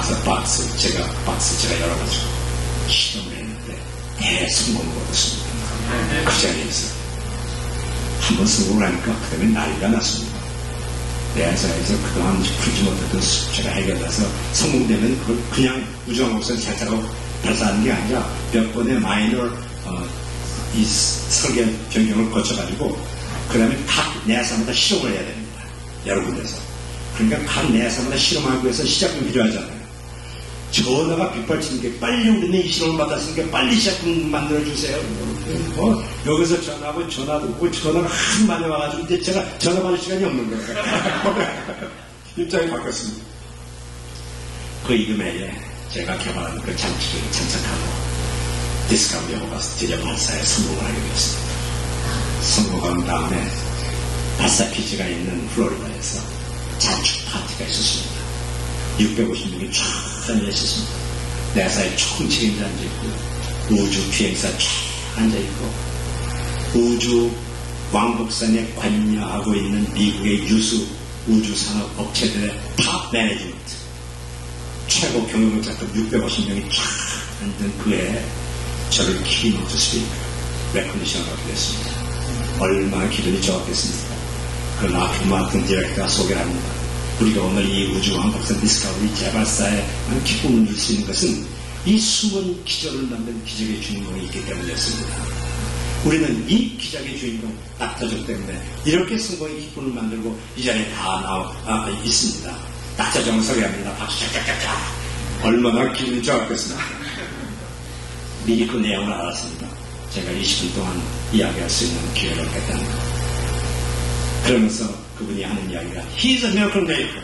5박스, 제가 열어가지고 시험을 했는데 대성공을 얻었습니다. 그 자리에서 한번 성공을 하니까 그 다음에 난리가 났습니다. 내 회사에서 그동안 풀지 못했던 숙제가 해결돼서 성공되면 그걸 그냥 우주항공선 살짝하고 발사하는 게 아니라 몇 번의 마이너 이 설계 변경을 거쳐가지고 그 다음에 각 내사마다 실험을 해야 됩니다. 여러 군데서. 그러니까 각 내사마다 실험하기 위해서 시작금이 필요하잖아요. 전화가 빗발치는 게 빨리 우리는 이 실험을 받았으니까 빨리 시작금 만들어주세요. 여기서 전화하고 전화도 오고 전화가 한 많이 와가지고 이제 제가 전화 받을 시간이 없는 거예요. 입장이 바뀌었습니다. 그 이듬해에 제가 개발한 그 장치를 장착하고 디스커버리하고 가서 드디어 발사에 성공을 하게 되었습니다. 성공한 다음에 바사피지가 있는 플로리다에서 자축 파티가 있었습니다. 650명이 쫙 앉아있었습니다. 나사의 총 책임자 앉아있고 우주 비행사 쫙 앉아있고 우주 왕복선에 관여하고 있는 미국의 유수 우주산업 업체들의 탑 매니지먼트 최고 경영자급 650명이 쫙 앉은 그에 저를 키노트 스피커 레코니션을 하게 됐습니다. 얼마나 기분이 좋았겠습니까? 그 라피드 마틴 디렉터가 소개를 합니다. 우리가 오늘 이 우주왕복선 디스커버리 재발사에 기쁨을 줄 수 있는 것은 이 숨은 기적을 만든 기적의 주인공이 있기 때문이었습니다. 우리는 이 기적의 주인공 닥터족 때문에 이렇게 성공의 기쁨을 만들고 이 자리에 다 있습니다. 닥터족을 소개합니다. 박수 짝짝짝짝. 얼마나 기분이 좋았겠습니까? 미리 그 내용을 알았습니다. 제가 20분 동안 이야기할 수 있는 기회를 얻겠다는 것. 그러면서 그분이 하는 이야기가 He's a miracle maker.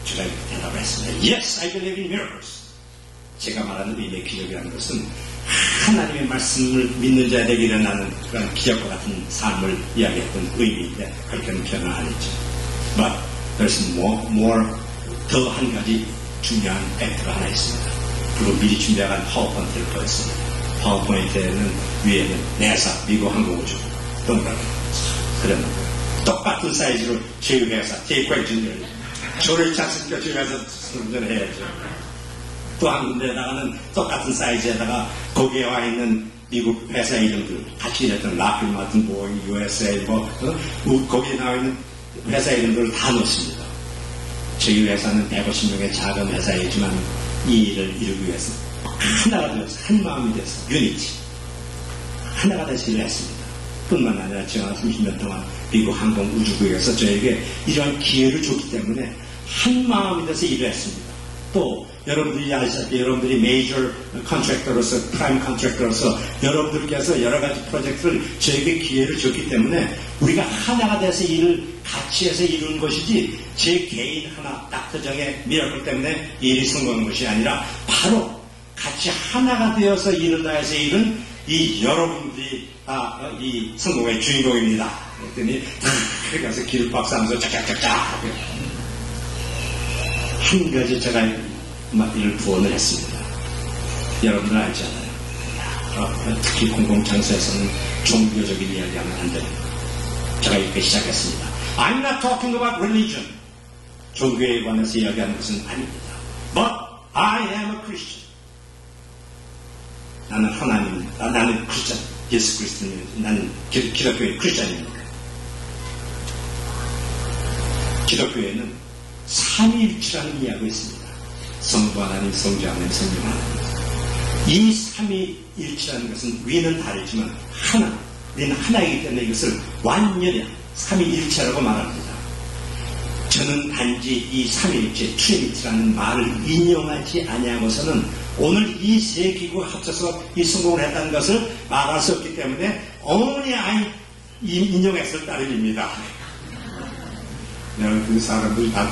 제가 이렇게 대답을 했습니다. Yes, I believe in miracles. 제가 말하는 의미의 기적이라는 것은 하나님의 말씀을 믿는 자에게 일어나는 그런 기적과 같은 삶을 이야기했던 의미인데 그렇게는 표현을 안 했죠. But there's more 더 한 가지 중요한 팩트가 하나 있습니다. 그리고 미리 준비한 파워포인트를 보였습니다. 파워포인트에는 위에는 내사 미국 항공우주 동그랗게 그러면 똑같은 사이즈로 제휴회사 제이퀄준을 저를 찾으니까 제휴회사 선전을 해야죠. 또 한 군데에다가는 똑같은 사이즈에다가 거기에 와 있는 미국 회사 이름들 같이 일했던 라피드 마틴, 보잉, USA 거기에 나와 있는 회사 이름들을 다 넣습니다. 저희 회사는 150명의 작은 회사이지만 이 일을 이루기 위해서 하나가 되어서 한 마음이 돼서 유니티 하나가 돼서 일을 했습니다. 뿐만 아니라 제가 30년 동안 미국 항공우주국에서 저에게 이러한 기회를 줬기 때문에 한 마음이 돼서 일을 했습니다. 또 여러분들이 아시다시피 여러분들이 메이저 컨트랙터로서 프라임 컨트랙터로서 여러분들께서 여러 가지 프로젝트를 저에게 기회를 줬기 때문에 우리가 하나가 돼서 일을 같이 해서 이루는 것이지 제 개인 하나 닥터정의 미라클 때문에 일이 성공한 것이 아니라 바로 같이 하나가 되어서 일을 다해서 일은 이 여러분들이 이 성공의 주인공입니다. 그랬더니 그렇게 가서 길을 박수하면서 짝짝짝짝 한 가지 제가 이를 부언을 했습니다. 여러분들 알잖아요. 특히 공공장소에서는 종교적인 이야기하면 안 됩니다. 제가 이렇게 시작했습니다. I'm not talking about religion. 종교에 관해서 이야기하는 것은 아닙니다. But I am a Christian. 나는 하나님입니다. 나는 크리스찬. 예수 그리스도입니다. 나는 기독교의 크리스찬입니다. 기독교에는 삼위일체라는 이야기가 있습니다. 성부 하나님, 성자 하나님, 성령 하나님. 이 삼위일체라는 것은 위는 다르지만 하나, 우리는 하나이기 때문에 이것을 완전히 삼위일체라고 말합니다. 저는 단지 이 삼위일체, 트리니티라는 말을 인용하지 아니하고서는 오늘 이 세 기구가 합쳐서 이 성공을 했다는 것을 말할 수 없기 때문에 only I 인용했을 따름입니다. 내가 그 사람들이 다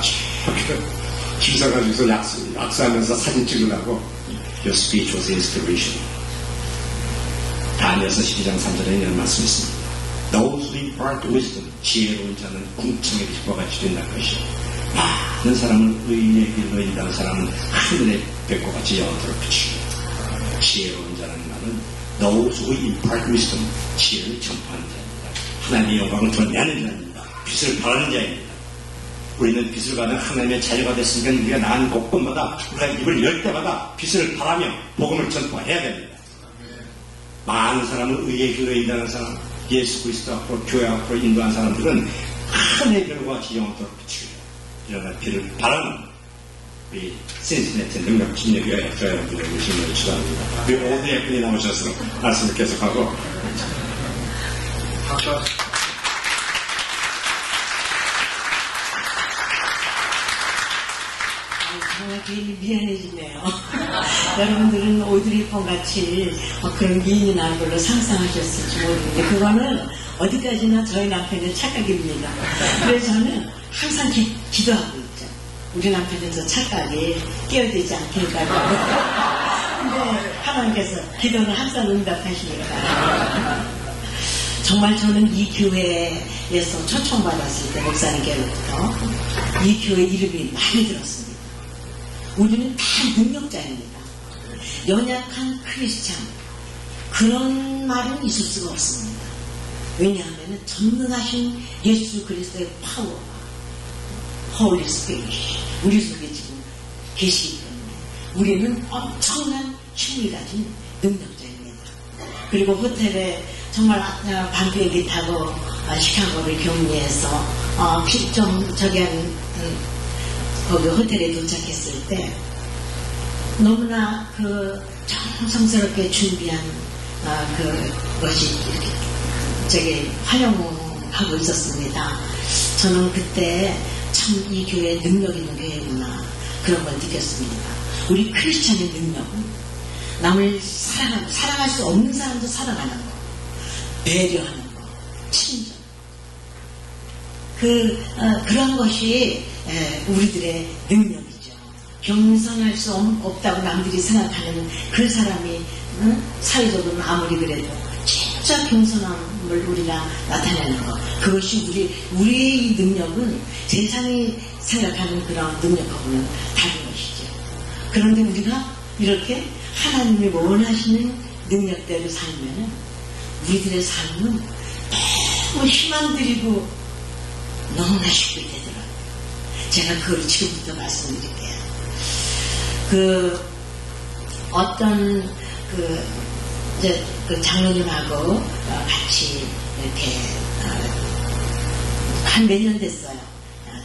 줄 서가지고서 약수하면서 사진 찍으려고 Your speech was inspiration. 다니엘서 12장 3절에 이런 말씀이 있습니다. Those who impart wisdom, 지혜로운 자는 궁창의 빛과 같이 된다는 것이요. 많은 사람을 의인의 길로 인도하는 사람은 하늘의 빛과 같이 영원토록 비추고 지혜로운 자라는 말은 Those who impart wisdom, 지혜를 전파하는 자입니다. 하나님의 영광을 드러내는 자입니다. 빛을 발하는 자입니다. 우리는 빛을 받은 하나님의 자녀가 됐으니까 우리가 나간 곳곳마다 우리가 입을 열 때마다 빛을 발하며 복음을 전파해야 됩니다. 많은 사람은 의의 교회에 인도하는 사람, 예수 그리스도 앞으로 교회 앞으로 인도한 사람들은 하늘의 별과 같이 영원토록 비치게 돼요. 이러나 빛을 발하는 우리 센스네트 능력 진력의 저와 여러분들의 의심을 축원합니다. 우리 오드리 분이 나오셔서 말씀을 계속하고 정말 괜히 미안해지네요. 여러분들은 오드리 헵번 같이 그런 미인이 나는 걸로 상상하셨을지 모르는데 그거는 어디까지나 저희 남편의 착각입니다. 그래서 저는 항상 기도하고 있죠. 우리 남편은 저 착각이 깨어지지 않게 해달라고. 근데 하나님께서 기도는 항상 응답하시니까. 정말 저는 이 교회에서 초청받았을 때 목사님께로부터 이 교회 이름이 많이 들었습니다. 우리는 다 능력자입니다. 연약한 크리스찬 그런 말은 있을 수가 없습니다. 왜냐하면 전능하신 예수 그리스도의 파워가 홀리 스피릿 우리 속에 지금 계시기 때문에 우리는 엄청난 힘을 가진 능력자입니다. 그리고 호텔에 정말 밤 비행기 타고 시카고를 경유해서 좀 저기 한 거기 호텔에 도착했을 때 너무나 그 정성스럽게 준비한 그것이 이렇게 저기 활용하고 있었습니다. 저는 그때 참 이 교회 능력 있는 교회구나 그런 걸 느꼈습니다. 우리 크리스찬의 능력은 남을 사랑할 수 없는 사람도 사랑하는 거, 배려하는 거, 친절. 그런 것이 우리들의 능력이죠. 겸손할 수 없다고 남들이 생각하는 그 사람이 사회적으로 아무리 그래도 진짜 겸손함을 우리가 나타내는 것. 그것이 우리의 이 능력은 세상이 생각하는 그런 능력하고는 다른 것이죠. 그런데 우리가 이렇게 하나님이 원하시는 능력대로 살면 우리들의 삶은 너무 힘 안 들이고 너무나 쉽게 되더라고요. 제가 그걸 지금부터 말씀드릴게요. 어떤 그 장로님하고 같이 이렇게 한 몇 년 됐어요.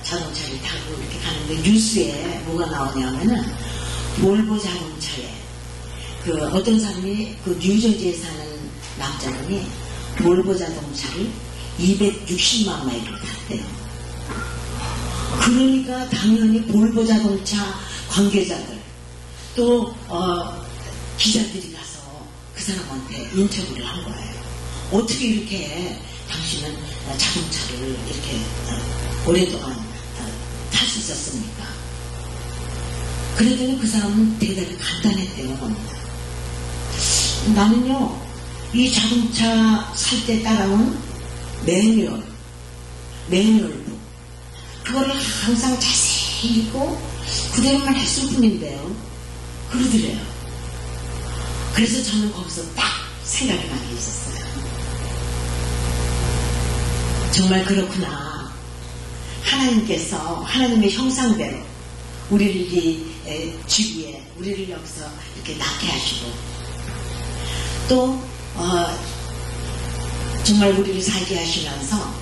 자동차를 타고 이렇게 가는데 뉴스에 뭐가 나오냐면은 볼보 자동차에 어떤 사람이 뉴저지에 사는 남자분이 볼보 자동차를 260만 마일을 탔대요. 그러니까 당연히 볼보 자동차 관계자들 또 기자들이 가서 그 사람한테 인터뷰를 한 거예요. 어떻게 이렇게 당신은 자동차를 이렇게 오랫동안 탈 수 있었습니까? 그랬더니 그 사람은 대답이 간단했대요. 나는요 이 자동차 살 때 따라온 매뉴얼북 그거를 항상 자세히 읽고 그대로만 했을 뿐인데요. 그러더래요. 그래서 저는 거기서 딱 생각이 많이 있었어요. 정말 그렇구나. 하나님께서 하나님의 형상대로 우리를 이 지구에 우리를 여기서 이렇게 낳게 하시고 또 정말 우리를 살게 하시면서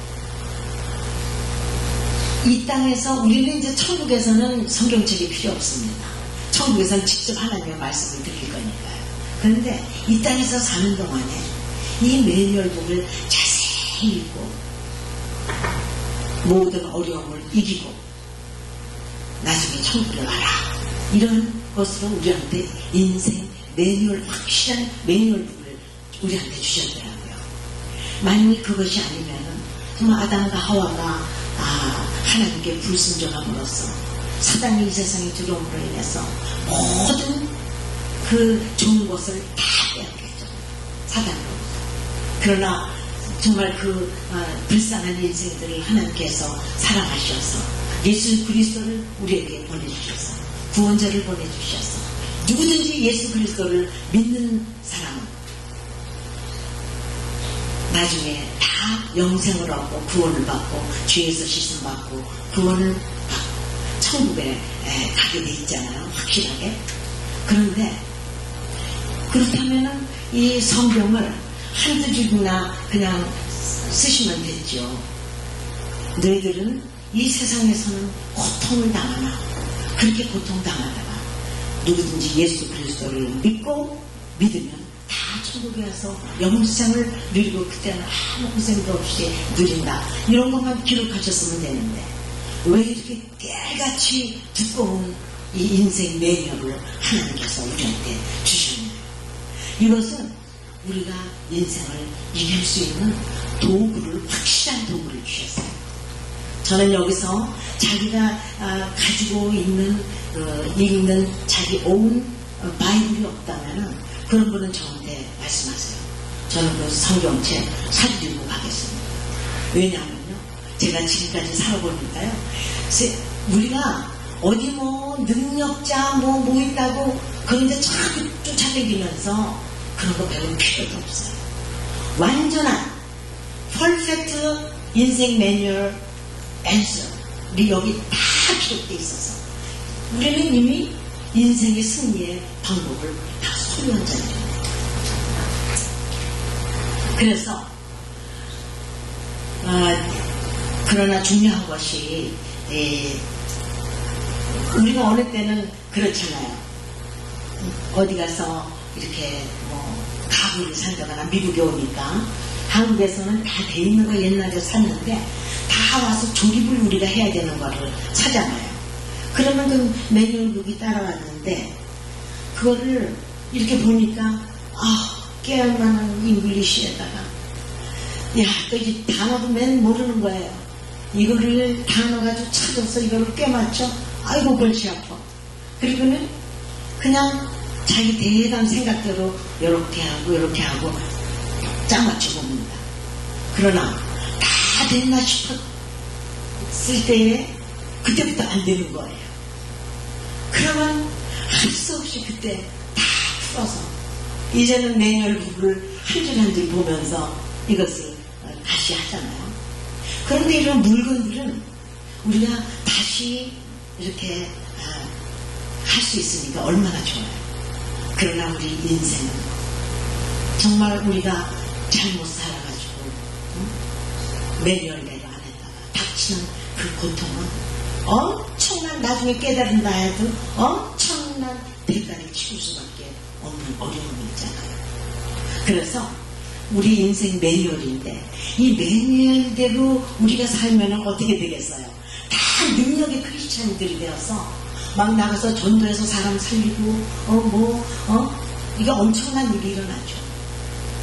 이 땅에서 우리는 이제 천국에서는 성경책이 필요 없습니다. 천국에서는 직접 하나님의 말씀을 드릴 거니까요. 그런데 이 땅에서 사는 동안에 이 매뉴얼북을 자세히 읽고 모든 어려움을 이기고 나중에 천국을 알아. 이런 것으로 우리한테 인생 매뉴얼 확실한 매뉴얼북을 우리한테 주셨더라고요. 만약에 그것이 아니면 정말 아담과 하와가 하나님께 불순종함으로써 사단이 이 세상에 들어옴으로 인해서 모든 그 좋은 것을 다 빼앗겼죠. 사단으로부터. 그러나 정말 불쌍한 인생들을 하나님께서 사랑하셔서 예수 그리스도를 우리에게 보내주셔서 구원자를 보내주셔서 누구든지 예수 그리스도를 믿는 사람은 나중에 다 영생을 얻고 구원을 받고 죄에서 씻음받고 구원을 천국에 가게 돼 있잖아요. 확실하게. 그런데 그렇다면은 이 성경을 한두 줄이나 그냥 쓰시면 됐죠. 너희들은 이 세상에서는 고통을 당하나 그렇게 고통당하다가 누구든지 예수 그리스도를 믿고 믿으면 다 천국에 와서 영생을 누리고 그때는 아무 고생도 없이 누린다. 이런 것만 기록하셨으면 되는데 왜 이렇게 깨알같이 두꺼운 이 인생 매뉴얼을 하나님께서 우리한테 주셨나요? 이것은 우리가 인생을 이길 수 있는 도구를, 확실한 도구를 주셨어요. 저는 여기서 자기가 가지고 있는 읽는 자기 오운 바이블이 없다면 그런 분은 저한테 말씀하세요. 저는 그 성경책 사드리고 가겠습니다. 왜냐하면요, 제가 지금까지 살아보니까요, 우리가 어디 뭐 능력자 뭐 있다고 그런데 자꾸 쫓아다니면서 그런 거 별로 필요도 없어요. 완전한 퍼펙트 인생 매뉴얼 앤서이 여기 다 기록되어 있어서 우리는 이미 인생의 승리의 방법을 다 소유한 자들입니다. 그래서 그러나 중요한 것이 우리가 어느 때는 그렇잖아요. 어디 가서 이렇게 뭐 가구를 산다거나 미국에 오니까 한국에서는 다 돼 있는 거 옛날에 샀는데 다 와서 조립을 우리가 해야 되는 거를 사잖아요. 그러면 그 매뉴얼북이 따라왔는데 그거를 이렇게 보니까 깨알만한 잉글리시에다가 또 이 단어도 맨 모르는 거예요. 이거를 단어 가지고 찾아서 이거를 꿰맞춰. 아이고 골치 아파. 그리고는 그냥 자기 대단 생각대로 이렇게 하고 짝 맞춰 봅니다. 그러나 다 됐나 싶었을 때에 그때부터 안 되는 거예요. 그러면 할 수 없이 그때 다 풀어서 이제는 매뉴얼북을 한 줄 한 줄 보면서 이것을 다시 하잖아요. 그런데 이런 물건들은 우리가 다시 이렇게 할 수 있으니까 얼마나 좋아요. 그러나 우리 인생은 정말 우리가 잘못 살아가지고 매뉴얼대로 안 했다가 닥치는 그 고통은 엄청난, 나중에 깨달은다 해도 엄청난 대가를 치를 수밖에 없는 어려움이 있잖아요. 그래서 우리 인생 매뉴얼인데 이 매뉴얼대로 우리가 살면 어떻게 되겠어요? 다 능력의 크리스찬들이 되어서 막 나가서 전도해서 사람 살리고 이게 엄청난 일이 일어나죠.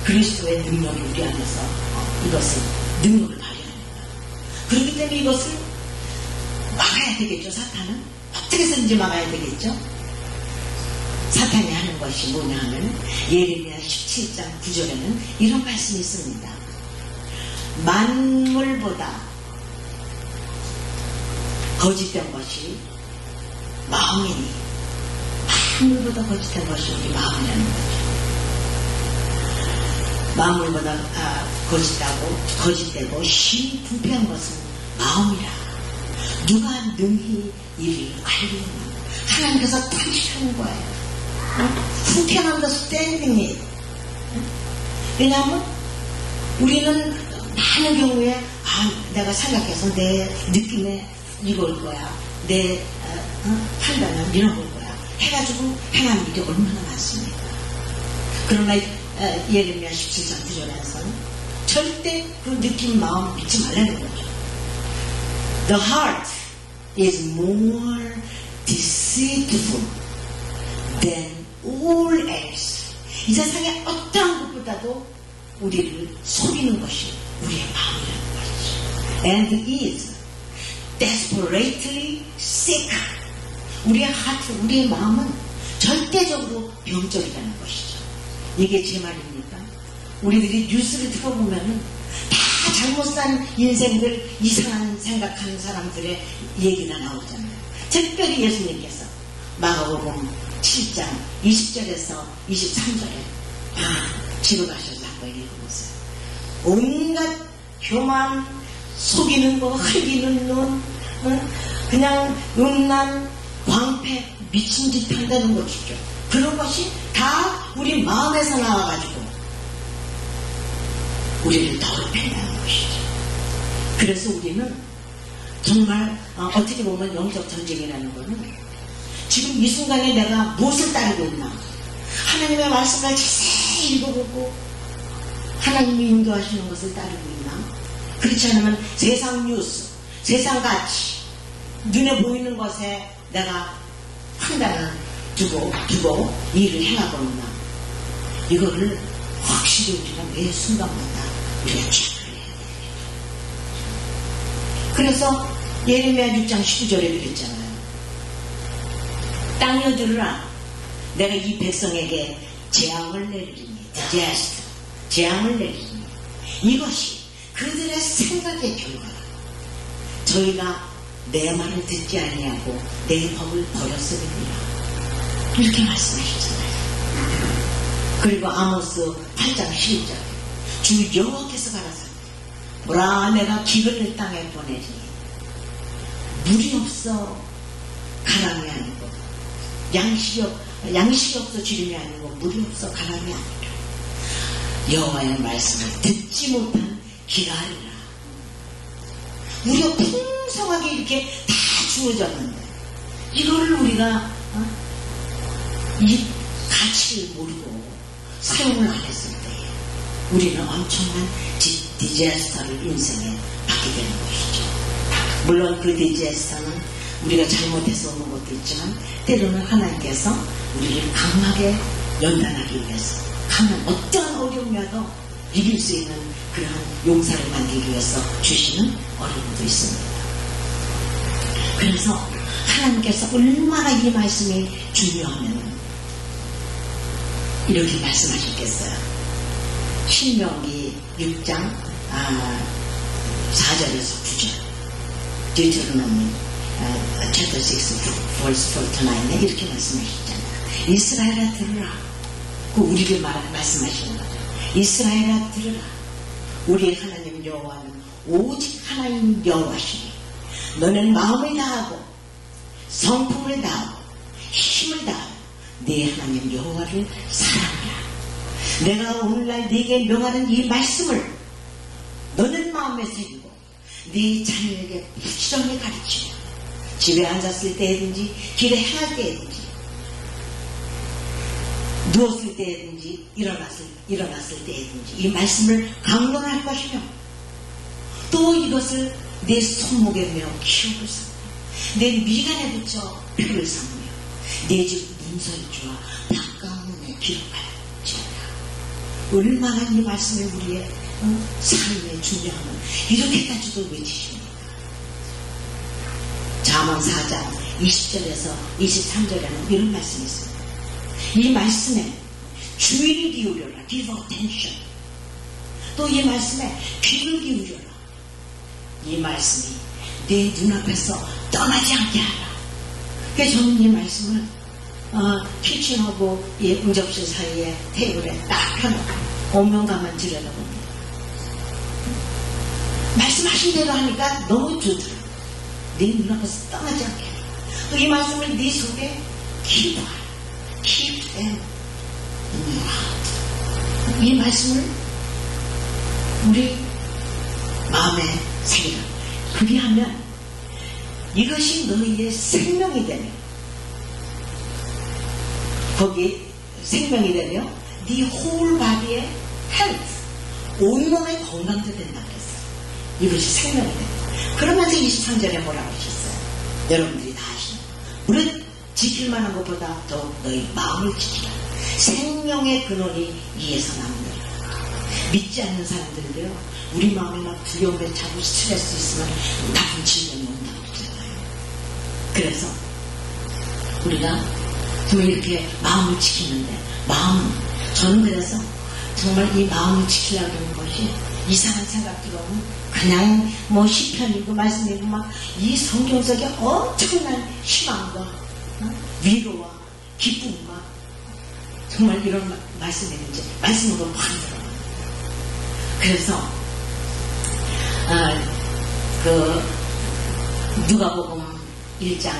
그리스도의 능력이 우리 안에서 이것을 능력을 발휘합니다. 그렇기 때문에 이것을 막아야 되겠죠. 사탄은 어떻게 해서든지 막아야 되겠죠. 사탄이 하는 것이 뭐냐 하면 예레미야 17장 9절에는 이런 말씀이 있습니다. 만물보다 거짓된 것이 마음이니 만물보다 거짓된 것이 우리 마음이라는 거죠. 만물보다 거짓되고 심 부패한 것은 마음이라. 누가 능히 이를 알리는 하나님께서 당시하는 거예요. 부패한 것을 땡기니. 왜냐하면 우리는 많은 경우에 내가 생각해서 내 느낌에 이걸 거야. 내 판단은 밀어볼 거야. 해가지고 행한 일이 얼마나 많습니까? 그러나 예레미야 17장 9절에서는 절대 그 느낌 마음 믿지 말라는 거죠. The heart is more deceitful than all else. 이 세상에 어떠한 것보다도 우리를 속이는 것이 우리의 마음이라는 것이죠. And is desperately sick. 우리의 하트, 우리의 마음은 절대적으로 병적이라는 것이죠. 이게 제 말입니까? 우리들이 뉴스를 들어보면은 다 잘못 산 인생들, 이상한 생각하는 사람들의 얘기가 나오잖아요. 특별히 예수님께서 마가복음 7장 20절에서 23절에 집어가셔서 한번 읽어보세요. 온갖 교만, 속이는 거, 흘리는 눈, 그냥 음란, 광패, 미친 듯 한다는 것이죠. 그런 것이 다 우리 마음에서 나와가지고 우리를 더럽힌다는 것이죠. 그래서 우리는 정말 어떻게 보면 영적 전쟁이라는 것은 지금 이 순간에 내가 무엇을 따르고 있나, 하나님의 말씀을 자세히 읽어보고 하나님이 인도하시는 것을 따르고 있나, 그렇지 않으면 세상 뉴스, 세상 가치, 눈에 보이는 것에 내가 판단을 두고 일을 행하고 있나, 이거를 확실히 우리가 매 순간마다 우리가 체크를 해야 됩니다. 그래서 예레미야 6장 19절에 그랬잖아요. 땅여 들으라, 내가 이 백성에게 재앙을 내리리니, 재앙을 내리리니, 이것이 그들의 생각의 결과다. 저희가 내 말을 듣지 아니하고 내 법을 버렸음이니라, 이렇게 말씀하셨잖아요. 그리고 아모스 8장 12절, 주 여호와께서 가라사대, 보라 내가 기근을 땅에 보내리니 물이 없어 가람이 아니고 양식이 없어 지름이 아니고 물이 없어 가람이 아니라 여호와의 말씀을 듣지 못한 기라리라. 우리가 풍성하게 이렇게 다 주어졌는데 이거를 우리가 이 가치를 모르고 사용을 안 했을 때 우리는 엄청난 디자스터를 인생에 받게 되는 것이죠. 물론 그 디자스터는 우리가 잘못해서 오는 것도 있지만 때로는 하나님께서 우리를 강하게 연단하기 위해서, 강한 어떠한 어려움이라도 이길 수 있는 그러한 용사를 만들기 위해서 주시는 어려움도 있습니다. 그래서 하나님께서 얼마나 이 말씀이 중요하면 이렇게 말씀하셨겠어요. 신명기 6장 4절에서 9절, Deuteronomy chapter 6 verse 4 to 9에 이렇게 말씀하셨잖아요. 이스라엘아 들으라. 그 우리를 말씀하시는 거죠. 이스라엘아 들으라. 우리의 하나님 여호와는 오직 하나님 여호와시니 너는 마음을 다하고 성품을 다하고 힘을 다하고 네 하나님 여호와를 사랑하라. 내가 오늘날 네게 명하는 이 말씀을 너는 마음에 새기고 네 자녀에게 부지런히 가르치며 집에 앉았을 때든지 길에 행할 때든지 누웠을 때든지 일어났을 때든지 이 말씀을 강론할 것이며 또 이것을 내 손목에 메어 키우고 삼고 내 미간에 붙여 표를 삼으며 내 집 문설주와 바깥문에 기록할지어다. 얼마나 이 말씀을 우리의 삶의 중요함을 이렇게까지도 외치십니까? 잠언 4장 20절에서 23절에는 이런 말씀이 있습니다. 이 말씀에 주의를 기울여라. Give attention. 또 이 말씀에 귀를 기울여라. 이 말씀이 내 눈앞에서 떠나지 않게 하라. 그래서 저는 이 말씀을 키친하고 이 응접실 사이에 테이블에 딱 펴놓고 오명감만 들여다봅니다. 말씀하신 대로 하니까 너무 좋더라고요. 내 눈앞에서 떠나지 않게 하라. 또 이 말씀을 네 속에 기도하라. Keep them in your heart. 이 말씀을 우리 마음에 새기라. 그리하면 이것이 너희의 생명이 되며, 거기 생명이 되며 네 whole body의 health, 온몸의 건강도 된다 그랬어요. 이것이 생명이 된다. 그러면서 23절에 뭐라고 하셨어요? 여러분들이 다 아시는, 무릇 지킬 만한 것보다 더욱 너희 마음을 지키라. 생명의 근원이 이에서 나옵니다. 믿지 않는 사람들도요, 우리 마음에 막 두려움에 차고 스트레스 있으면 나쁜 질병이 온다고 그러잖아요. 그래서 우리가 정말 이렇게 마음을 지키는데, 저는 그래서 정말 이 마음을 지키려고 하는 것이 이상한 생각 들어오면 그냥 뭐 시편이고 말씀이고 막 이 성경 속에 엄청난 희망과 위로와 기쁨과 정말 이런 말씀이 있는지 말씀으로 막 들어요. 그래서 누가복음 1장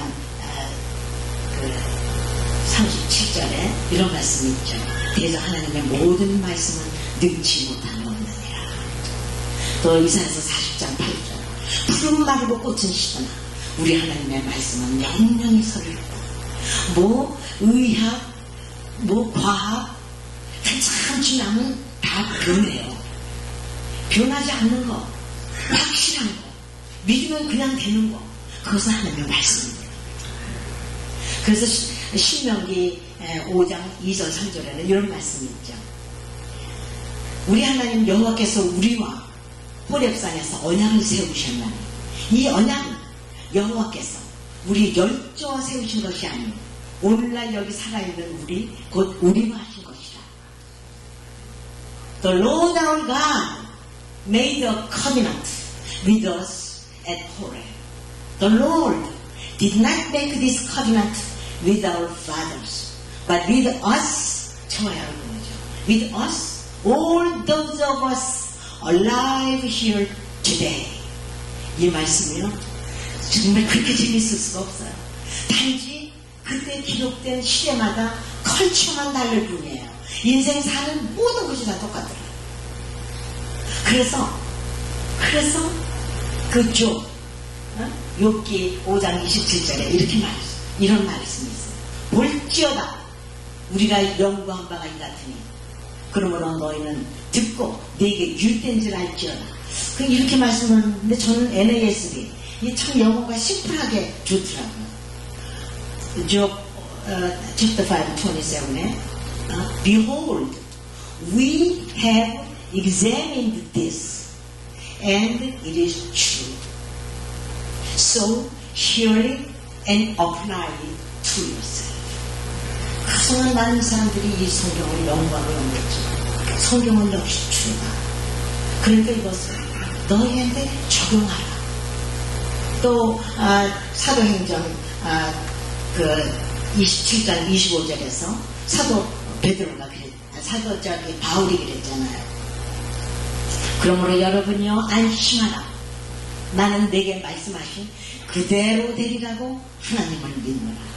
37절에 이런 말씀이 있죠. 그래서 하나님의 모든 말씀은 능치 못함이 없느니라. 또 이사야서 40장 8절 푸른 마르고 꽃은 시드나 우리 하나님의 말씀은 영영히 서리로다. 뭐 의학, 뭐 과학 한참 지나면 다 변해요. 변하지 않는 거, 확실한 거, 믿으면 그냥 되는 거, 그것은 하나님의 말씀입니다. 그래서 신명기 5장 2절 3절에는 이런 말씀이 있죠. 우리 하나님 여호와께서 우리와 호렙산에서 언약을 세우셨나니 이 언약은 여호와께서 우리 열조와 세우신 것이 아니고 오늘날 여기 살아있는 우리 곧 우리와 하신 것이다. The Lord our God made a covenant with us at Horeb. The Lord did not make this covenant with our fathers, but with us, with us, all those of us alive here today. 이 말씀이요, 정말 그렇게 재밌을 수가 없어요. 단지 그때 기록된 시대마다 컬처만 다를 뿐이에요. 인생 사는 모든 것이 다 똑같더라고요. 그래서 그 욥기 5장 27절에 이런 말씀이 있어요. 볼지어다 우리가 연구한 바가 이같으니 그러므로 너희는 듣고 내게 유익된 줄 알지어다. 이렇게 말씀하는데 저는 NASB 참 영어가 심플하게 좋더라고요. Job chapter 5 27에 Behold, we have examined this and it is true. So hear it and apply it to yourself. 가성한 많은 사람들이 이 성경을 연구하고 연구했죠. 성경은 역시 true다. 그러니까 이것을 너희한테 적용하라. 또 사도행전 27장 25절에서 사도 베드로가 바울이 그랬잖아요. 그러므로 여러분이요 안심하라. 나는 내게 말씀하신 그대로 되리라고 하나님을 믿노라.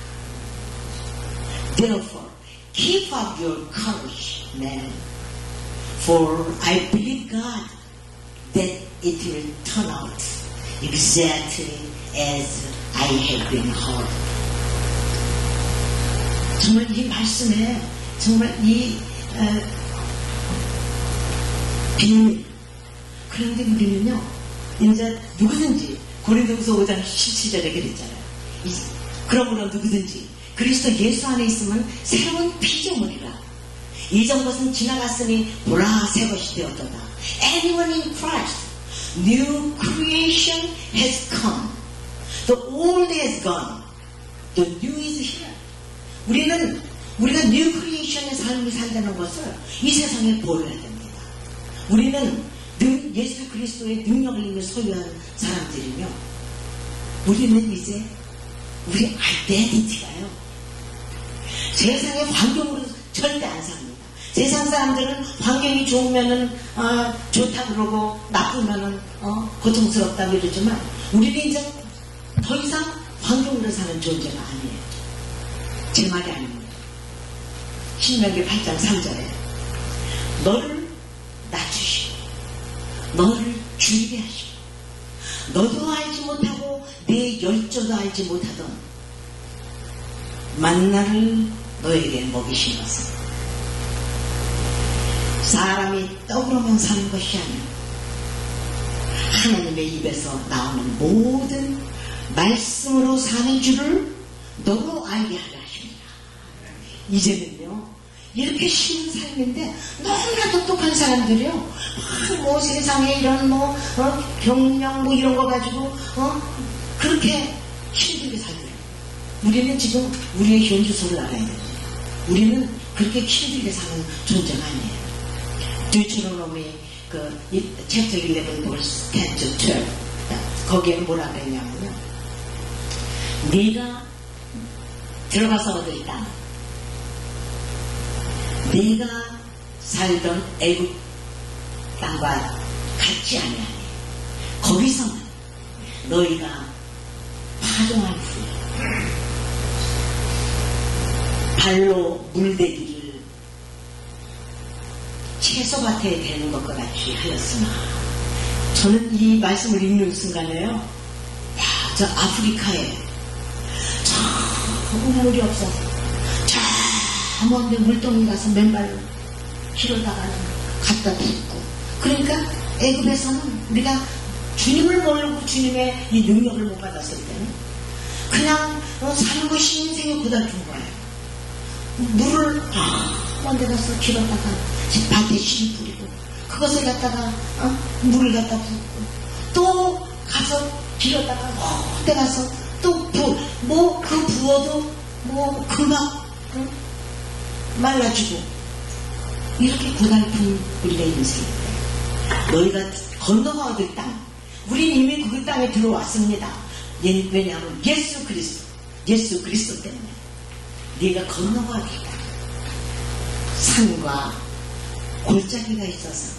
Therefore, keep up your courage, man. For I believe God that it will turn out exactly as I have been heard. 정말 이 말씀에 정말 이 비밀. 그런데 우리는요, 이제 누구든지 고린도후서 5장 17절에 그랬잖아요. 그러므로 누구든지 그리스도 예수 안에 있으면 새로운 피조물이라. 이전 것은 지나갔으니 보라 새 것이 되었도다. Anyone in Christ, new creation has come. The old is gone. The new is here. 우리가 new creation의 삶을 살다는 것을 이 세상에 보여야 됩니다. 우리는 예수 그리스도의 능력을 이미 소유한 사람들이며 우리는 이제 우리 아이덴티티가요. 세상의 환경으로 절대 안 삽니다. 세상 사람들은 환경이 좋으면은 좋다 그러고 나쁘면은 고통스럽다고 이러지만 우리는 이제 더 이상 환경으로 사는 존재가 아니에요. 제 말이 아닙니다. 신명기 8장 3절에 너를 낮추시고 너를 줄이게 하시고 너도 알지 못하고 내 열조도 알지 못하던 만나를 너에게 먹이신 것은 사람이 떡으로만 사는 것이 아니라 하나님의 입에서 나오는 모든 말씀으로 사는 줄을 너로 알게 하려 하십니다. 이제는요 이렇게 쉬운 삶인데 너무나 똑똑한 사람들이요 뭐 세상에 이런 병명 이런 거 가지고 그렇게 힘들게 살더라고요. 우리는 지금 우리의 현주소를 알아야 돼요. 우리는 그렇게 힘들게 사는 존재가 아니에요. Deuteronomy chapter 11 verse 10 to 12 거기에는 뭐라 그랬냐면요 네가 들어가서 얻을 땅 네가 살던 애국 땅과 같지 아니하니 거기서는 너희가 사정한 후에 발로 물대기를 채소밭에 대는 것과 같이 하였으나, 저는 이 말씀을 읽는 순간에요, 야, 저 아프리카에 저 물이 없어서 저 먼데 물동이 가서 맨발로 길어다가는 갖다 붓고, 그러니까 애굽에서는 우리가 주님을 모르고 주님의 이 능력을 못 받았을 때는 그냥 사는 것이 인생의 고달픈 거예요. 물을 먼데 가서 길어다가 밭에 씨 뿌리고, 그것을 갖다가 물을 갖다 붓고, 또 가서 길어다가 그때 가서 또 그 부어도 금방 말라지고, 이렇게 고달픈 우리의 인생인데, 너희가 건너가야 될 땅, 우린 이미 그 땅에 들어왔습니다. 왜냐하면 예수 그리스도 때문에 네가 건너가야 될 땅, 산과 골짜기가 있어서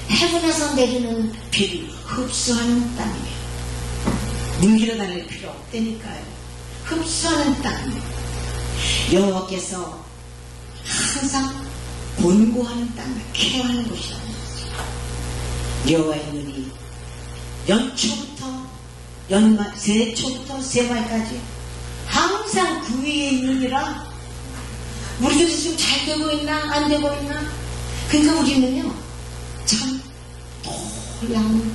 해군에서 내리는 비를 흡수하는 땅이에요. 눈길어 다닐 필요 없다니까요. 흡수하는 땅이에요. 여호와께서 항상 본고하는 땅을 케어하는 곳이라는 거죠. 여호와의 눈이 연초부터 새초부터 새말까지 항상 그 위에 있느니라. 우리들이 지금 잘 되고 있나 안 되고 있나, 그러니까 우리는요 참 놀라운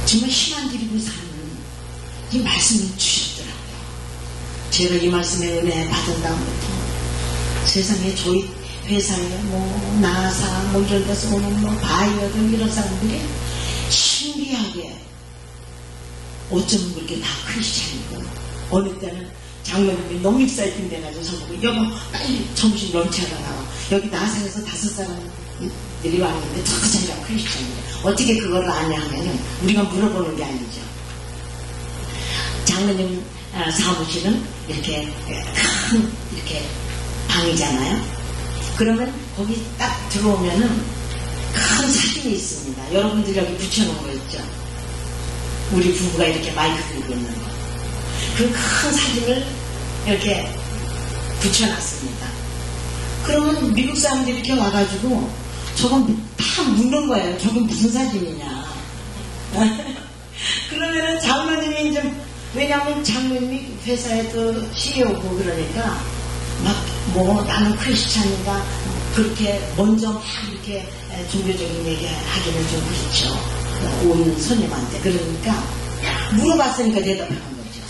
정말 희망 드리고 사는 이 말씀을 주셨더라고요. 제가 이 말씀에 은혜 받은 다음부터 세상에 저희 회사에 나사 이런 데서 오는 바이어들 이런 사람들이 신기하게 어쩌면 그렇게 다 크리스찬이고, 어느 때는 장로님이 너무 익사이팅 돼가지고 저보고 여보 빨리 점심 런치하러 나와. 여기 나사에서 5사람들이 왔는데 저 자기가 크리스찬이래. 어떻게 그걸 아냐 하면은 우리가 물어보는 게 아니죠. 장로님 사무실은 이렇게 큰 이렇게 방이잖아요. 그러면 거기 딱 들어오면은 큰 사진이 있습니다. 여러분들 여기 붙여놓은 거 있죠. 우리 부부가 이렇게 마이크 들고 있는 거. 그 큰 사진을 이렇게 붙여놨습니다. 그러면 미국 사람들이 이렇게 와가지고 저건 다 묻는 거예요. 저건 무슨 사진이냐. 그러면은 장로님이 이제, 왜냐하면 장로님이 회사에 또 CEO고 그러니까 나는 크리스찬이다 그렇게 먼저 막 이렇게 종교적인 얘기 하기는 좀 그렇죠. 오는 손님한테. 그러니까 물어봤으니까 대답하는 거죠.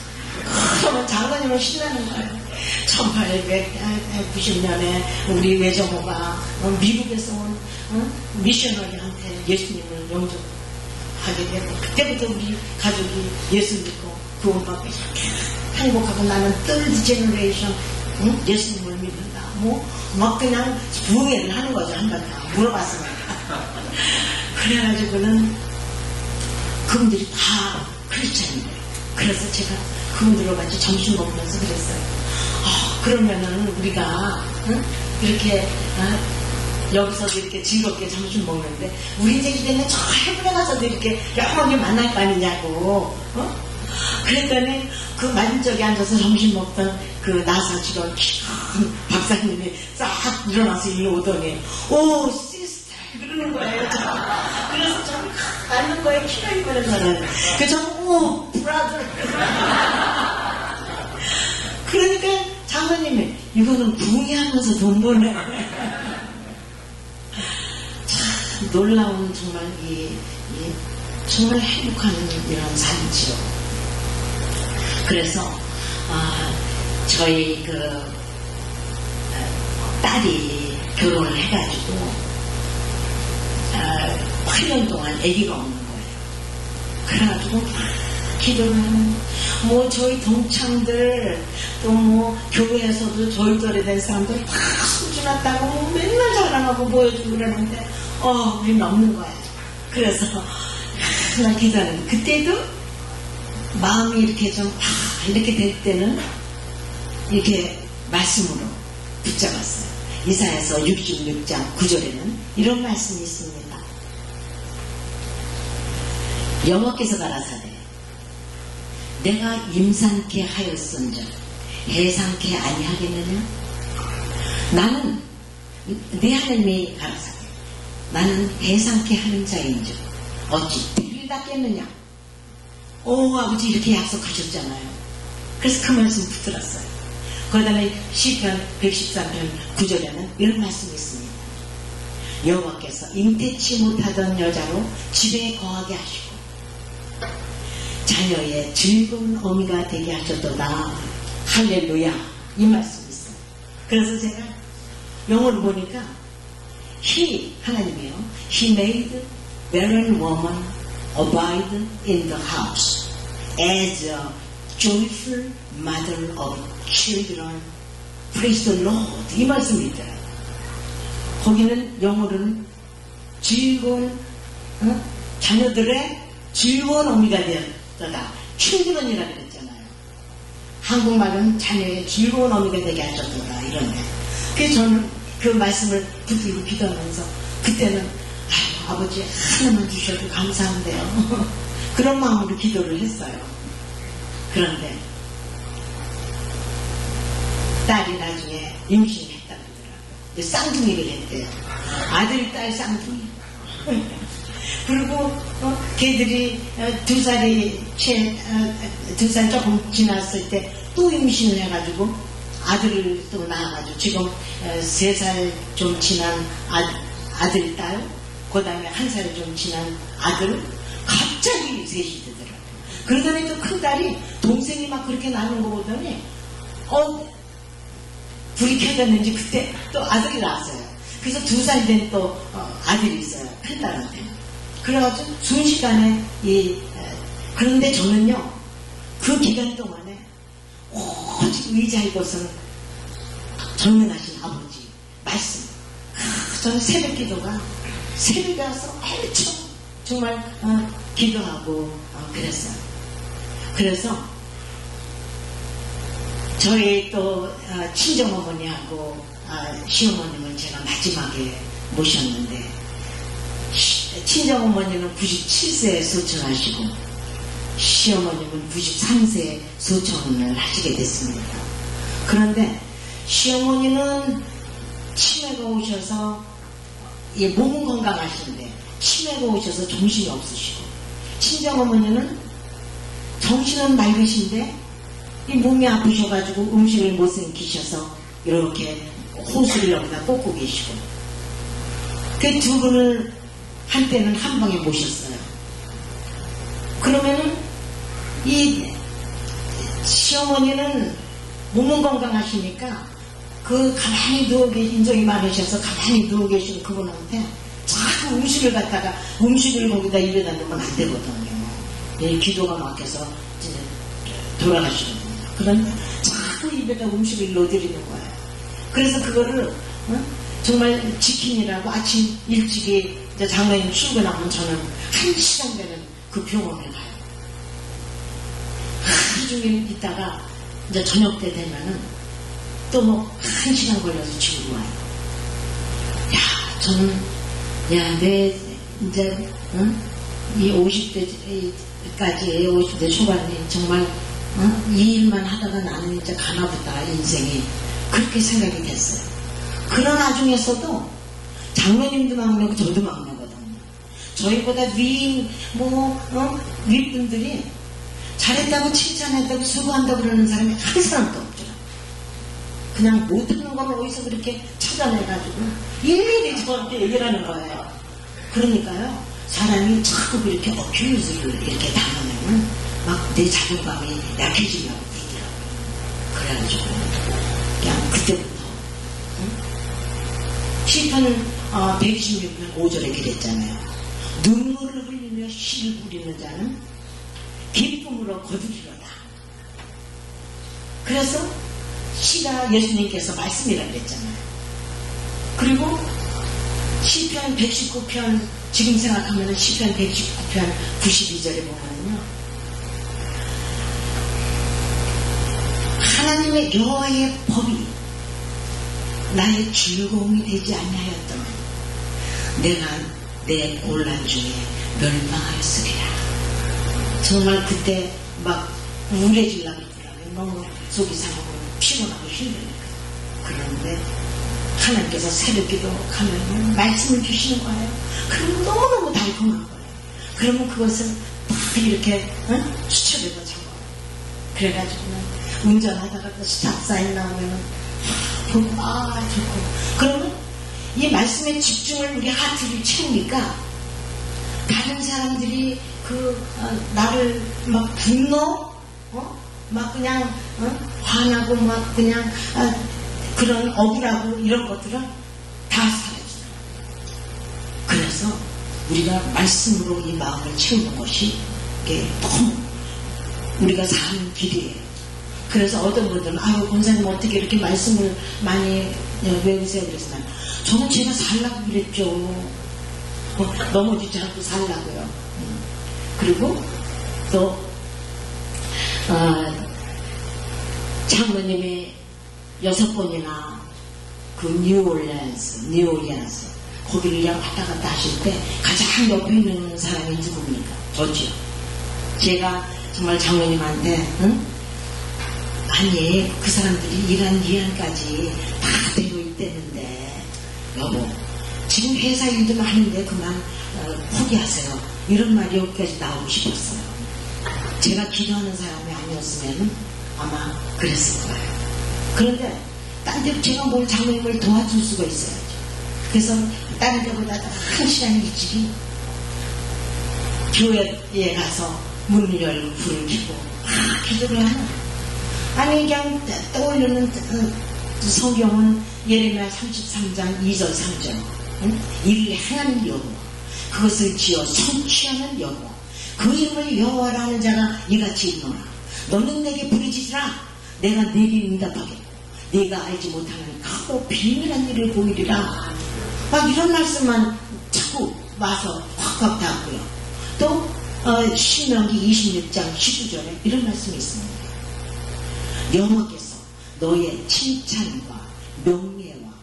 그러면 장로님은 신나는 거예요. 1890년에 우리 외정호가 미국에서 온 미셔너리한테 예수님을 영접하게 되고, 그때부터 우리 가족이 예수 믿고 구원받고 이렇게 행복하고, 나는 third generation 예수님을 믿는다. 막 그냥 부흥회를 하는 거죠. 한번 다 물어봤으니까. 그래가지고는 그분들이 다 크리스찬이에요. 그래서 제가 그분들과 같이 점심 먹으면서 그랬어요. 그러면은 우리가 이렇게 여기서도 이렇게 즐겁게 점심 먹는데, 우리 이제 이제는 저 해변에 가서도 이렇게 영원히 만날 거 아니냐고. 그랬더니 그 맞은쪽에 앉아서 점심 먹던 그 나사 직원 큰 박사님이 싹 일어나서 일로 오더니 오 시스터 그러는 거예요. 그래서 좀 앉는 거에 키가 있는 거는 그래서 오 브라더. 그러니까 장로님이 이거는 부흥하면서 돈 버네. 참 놀라운 정말 정말 행복한 이런 삶이죠. 그래서 저희 딸이 결혼을 해가지고 8년 동안 아기가 없는 거예요. 그래가지고 기도를 하는 저희 동창들 또 교회에서도 저희 또래 된 사람들 다 소중하다고 맨날 자랑하고 보여주고 그러는데 우리는 없는 거예요. 그래서 나 기도하는 그때도 마음이 이렇게 좀 이렇게 될 때는 이렇게 말씀으로 붙잡았어요. 이사야서 66장 9절에는 이런 말씀이 있습니다. 여호와께서 가라사대 내가 임산케 하였은즉 해산케 아니하겠느냐? 나는 네 하나님이 가라사대 나는 해산케 하는 자인즉 어찌 때를 닦겠느냐? 오 아버지 이렇게 약속하셨잖아요. 그래서 그 말씀 붙들었어요. 그 다음에 시편 113편 9절에는 이런 말씀이 있습니다. 여호와께서 임태치 못하던 여자로 집에 거하게 하시고 자녀의 즐거운 어미가 되게 하셨도다. 할렐루야. 이 말씀이 있어요. 그래서 제가 영어를 보니까 He, 하나님이요. He made barren woman abide in the house as a joyful mother of children. Praise the Lord. 이 말씀이 있더라고요. 거기는 영어로는 즐거운 자녀들의 즐거운 어미가 되었다. children이라 그랬잖아요. 한국말은 자녀의 즐거운 어미가 되게 하셨다. 이런데. 그래서 저는 그 말씀을 붙들고 기도하면서 그때는 아버지 하나만 주셔도 감사한데요. 그런 마음으로 기도를 했어요. 그런데 딸이 나중에 임신을 했다고 그러더라고요. 쌍둥이를 했대요. 아들, 딸 쌍둥이. 그리고 걔들이 2살이 2살 조금 지났을 때 또 임신을 해가지고 아들을 또 낳아가지고 지금 3살 좀 지난 아들, 딸, 그 다음에 1살 좀 지난 아들, 갑자기 셋이 되더라고요. 그러더니 또 큰 딸이 동생이 막 그렇게 나는 거 보더니 불이 켜졌는지 그때 또 아들이 낳았어요. 그래서 2살 된 또 아들이 있어요. 큰 딸한테. 그래가지고 순식간에 그런데 저는요 그 기간 동안에 오직 의지할 것은 전능하신 아버지 말씀. 저는 새벽 기도가 새벽에 와서 엄청 정말 기도하고 그랬어요. 그래서 저희 또 친정어머니하고 시어머님은 제가 마지막에 모셨는데 친정어머니는 97세에 소천하시고 시어머님은 93세에 소천을 하시게 됐습니다. 그런데 시어머니는 치매가 오셔서 몸은 건강하신데 치매가 오셔서 정신이 없으시고 친정어머니는 정신은 맑으신데 이 몸이 아프셔가지고 음식을 못 삼키셔서 이렇게 호수를 여기다 꽂고 계시고 그 두 분을 한때는 한 방에 모셨어요. 그러면은 이 시어머니는 몸은 건강하시니까 그 가만히 누워 계신 인정이 많으셔서 가만히 누워 계신 그분한테 자꾸 음식을 갖다가 음식을 거기다 입에다 넣으면 안 되거든요. 기도가 막혀서 돌아가시거든요. 그런데 자꾸 입에다 음식을 넣어드리는 거예요. 그래서 그거를 정말 지키느라고 아침 일찍이 장모님 출근하면 저는 1시간 되는 그 병원에 가요. 하루 종일 있다가 이제 저녁 때 되면은 또 뭐 1시간 걸려서 집으로 와요. 야, 저는 내 이제 이 50대까지 50대 초반에 정말 이 일만 하다가 나는 이제 가나보다 인생이 그렇게 생각이 됐어요. 그런 와중에서도 장모님도 막내고 저도 막내거든요. 저희보다 윗분들이 잘했다고 칭찬했다고 수고한다고 그러는 사람이 한 사람도 없더라고요. 그냥 못하는 걸 어디서 그렇게 찾아내가지고 일일이 저한테 얘기를 하는 거예요. 그러니까요, 사람이 자꾸 그렇게 어큐즈를 이렇게 당하면 막 내 자존감이 약해지려고 그러더라고요. 그래가지고 그냥 그때부터 시편 126편 5절에 그랬잖아요. 눈물을 흘리며 씨를 부리는 자는 기쁨으로 거두리로다. 그래서 시가 예수님께서 말씀이라 그랬잖아요. 그리고 시편 119편 지금 생각하면 시편 119편 92절에 보면요, 하나님의 여호와의 법이 나의 즐거움이 되지 아니하였더면 내가 내 곤란 중에 멸망하였으리라. 정말 그때 막 우울해지려고 그러더라고요. 너무 속이 상하고 피곤하고 힘드니까. 그런데 하나님께서 새벽기도 하면 말씀을 주시는 거예요. 그러면 너무너무 달콤한 거예요. 그러면 그것을 딱 이렇게 수첩에다 적어요. 그래가지고는 운전하다가 또 스탑사인 나오면은 보고 좋고. 그러면 이 말씀에 집중을 우리 하트를 채우니까 다른 사람들이 나를 막 분노, 막 그냥 화나고 막 그냥 그런 억울하고 이런 것들은 다 사라지더라고요. 그래서 우리가 말씀으로 이 마음을 채우는 것이 이게 너무 우리가 사는 길이에요. 그래서 어떤 분들은 권사님 어떻게 이렇게 말씀을 많이 외우세요? 그래서 저는 제가 살라고 그랬죠. 넘어지지 않고 살라고요. 그리고 또 장모님이 6번이나 그 뉴올리언스 거기를 그냥 왔다 갔다 하실 때 가장 옆에 있는 사람이 누굽니까? 저지요. 제가 정말 장모님한테 아니 그 사람들이 일한 기한까지 다 되고 있대는데 여보 지금 회사 일도 하는데 그만 포기하세요. 이런 말이 여기까지 나오고 싶었어요. 제가 기도하는 사람이 아니었으면 아마 그랬을 거예요. 그런데 딴 데 제가 뭘 장모님을 도와줄 수가 있어야죠. 그래서 다른 데보다 한 시간 일찍이 교회에 가서 문을 열고 불을 켜고 기도를 하는 아니 그냥 떠올리는 성경은 예레미야 33장 2절 3절 이를 행하는 여호와 그것을 지어 성취하는 여호와 그 이름을 여호와라는 자가 이같이 있노라 너는 내게 부르짖으라 내가 내게 응답하겠고 네가 알지 못하는 크고 비밀한 일을 보이리라. 막 이런 말씀만 자꾸 와서 확확 닿고요. 또 신명기 26장 19절에 이런 말씀이 있습니다. 여호와께서 너의 칭찬과 명예와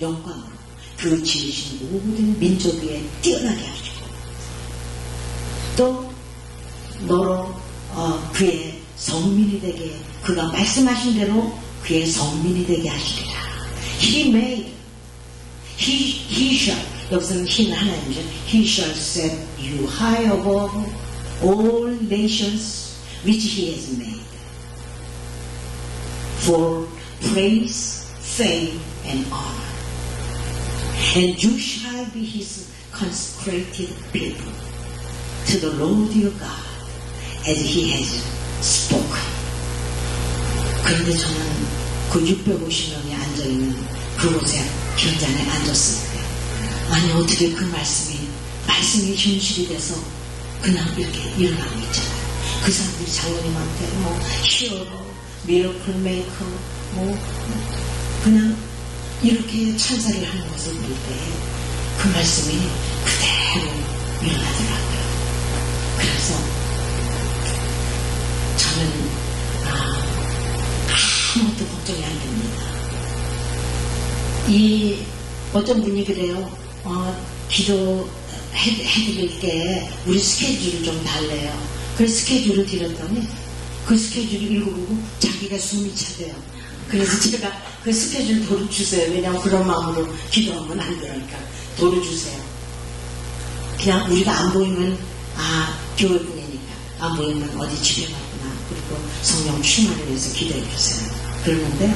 영광으로 그 지으신 모든 민족 위에 뛰어나게 하시고 또 너로 그의 성민이 되게 그가 말씀하신 대로 그의 성민이 되게 하시리라. He made He shall 여기서는 He는 하나님이죠. He shall set you high above all nations which He has made for praise, fame and honor. And you shall be His consecrated people to the Lord your God as He has spoken. 그런데 저는 그 650명이 앉아있는 그곳에 현장에 앉았을 때 아니 어떻게 그 말씀이 현실이 돼서 그냥 이렇게 일어나고 있잖아요. 그 사람들이 장로님한테 뭐 히어로, 미러클 메이커 뭐 그냥 이렇게 찬사를 하는 것을 볼 때 그 말씀이 그대로 일어나더라고요. 그래서 저는 아무것도 걱정이 안 됩니다. 어떤 분이 그래요. 기도 해드릴 때 우리 스케줄을 좀 달래요. 그래서 스케줄을 드렸더니 그 스케줄을 읽어보고 자기가 숨이 차대요. 그래서 제가 그 스케줄 도로 주세요. 왜냐하면 그런 마음으로 기도하면 안 되니까 도로 주세요. 그냥 우리가 안 보이면 교회분이니까 안 보이면 어디 집에 갔구나. 그리고 성령 충만을 위해서 기도해 주세요. 그러는데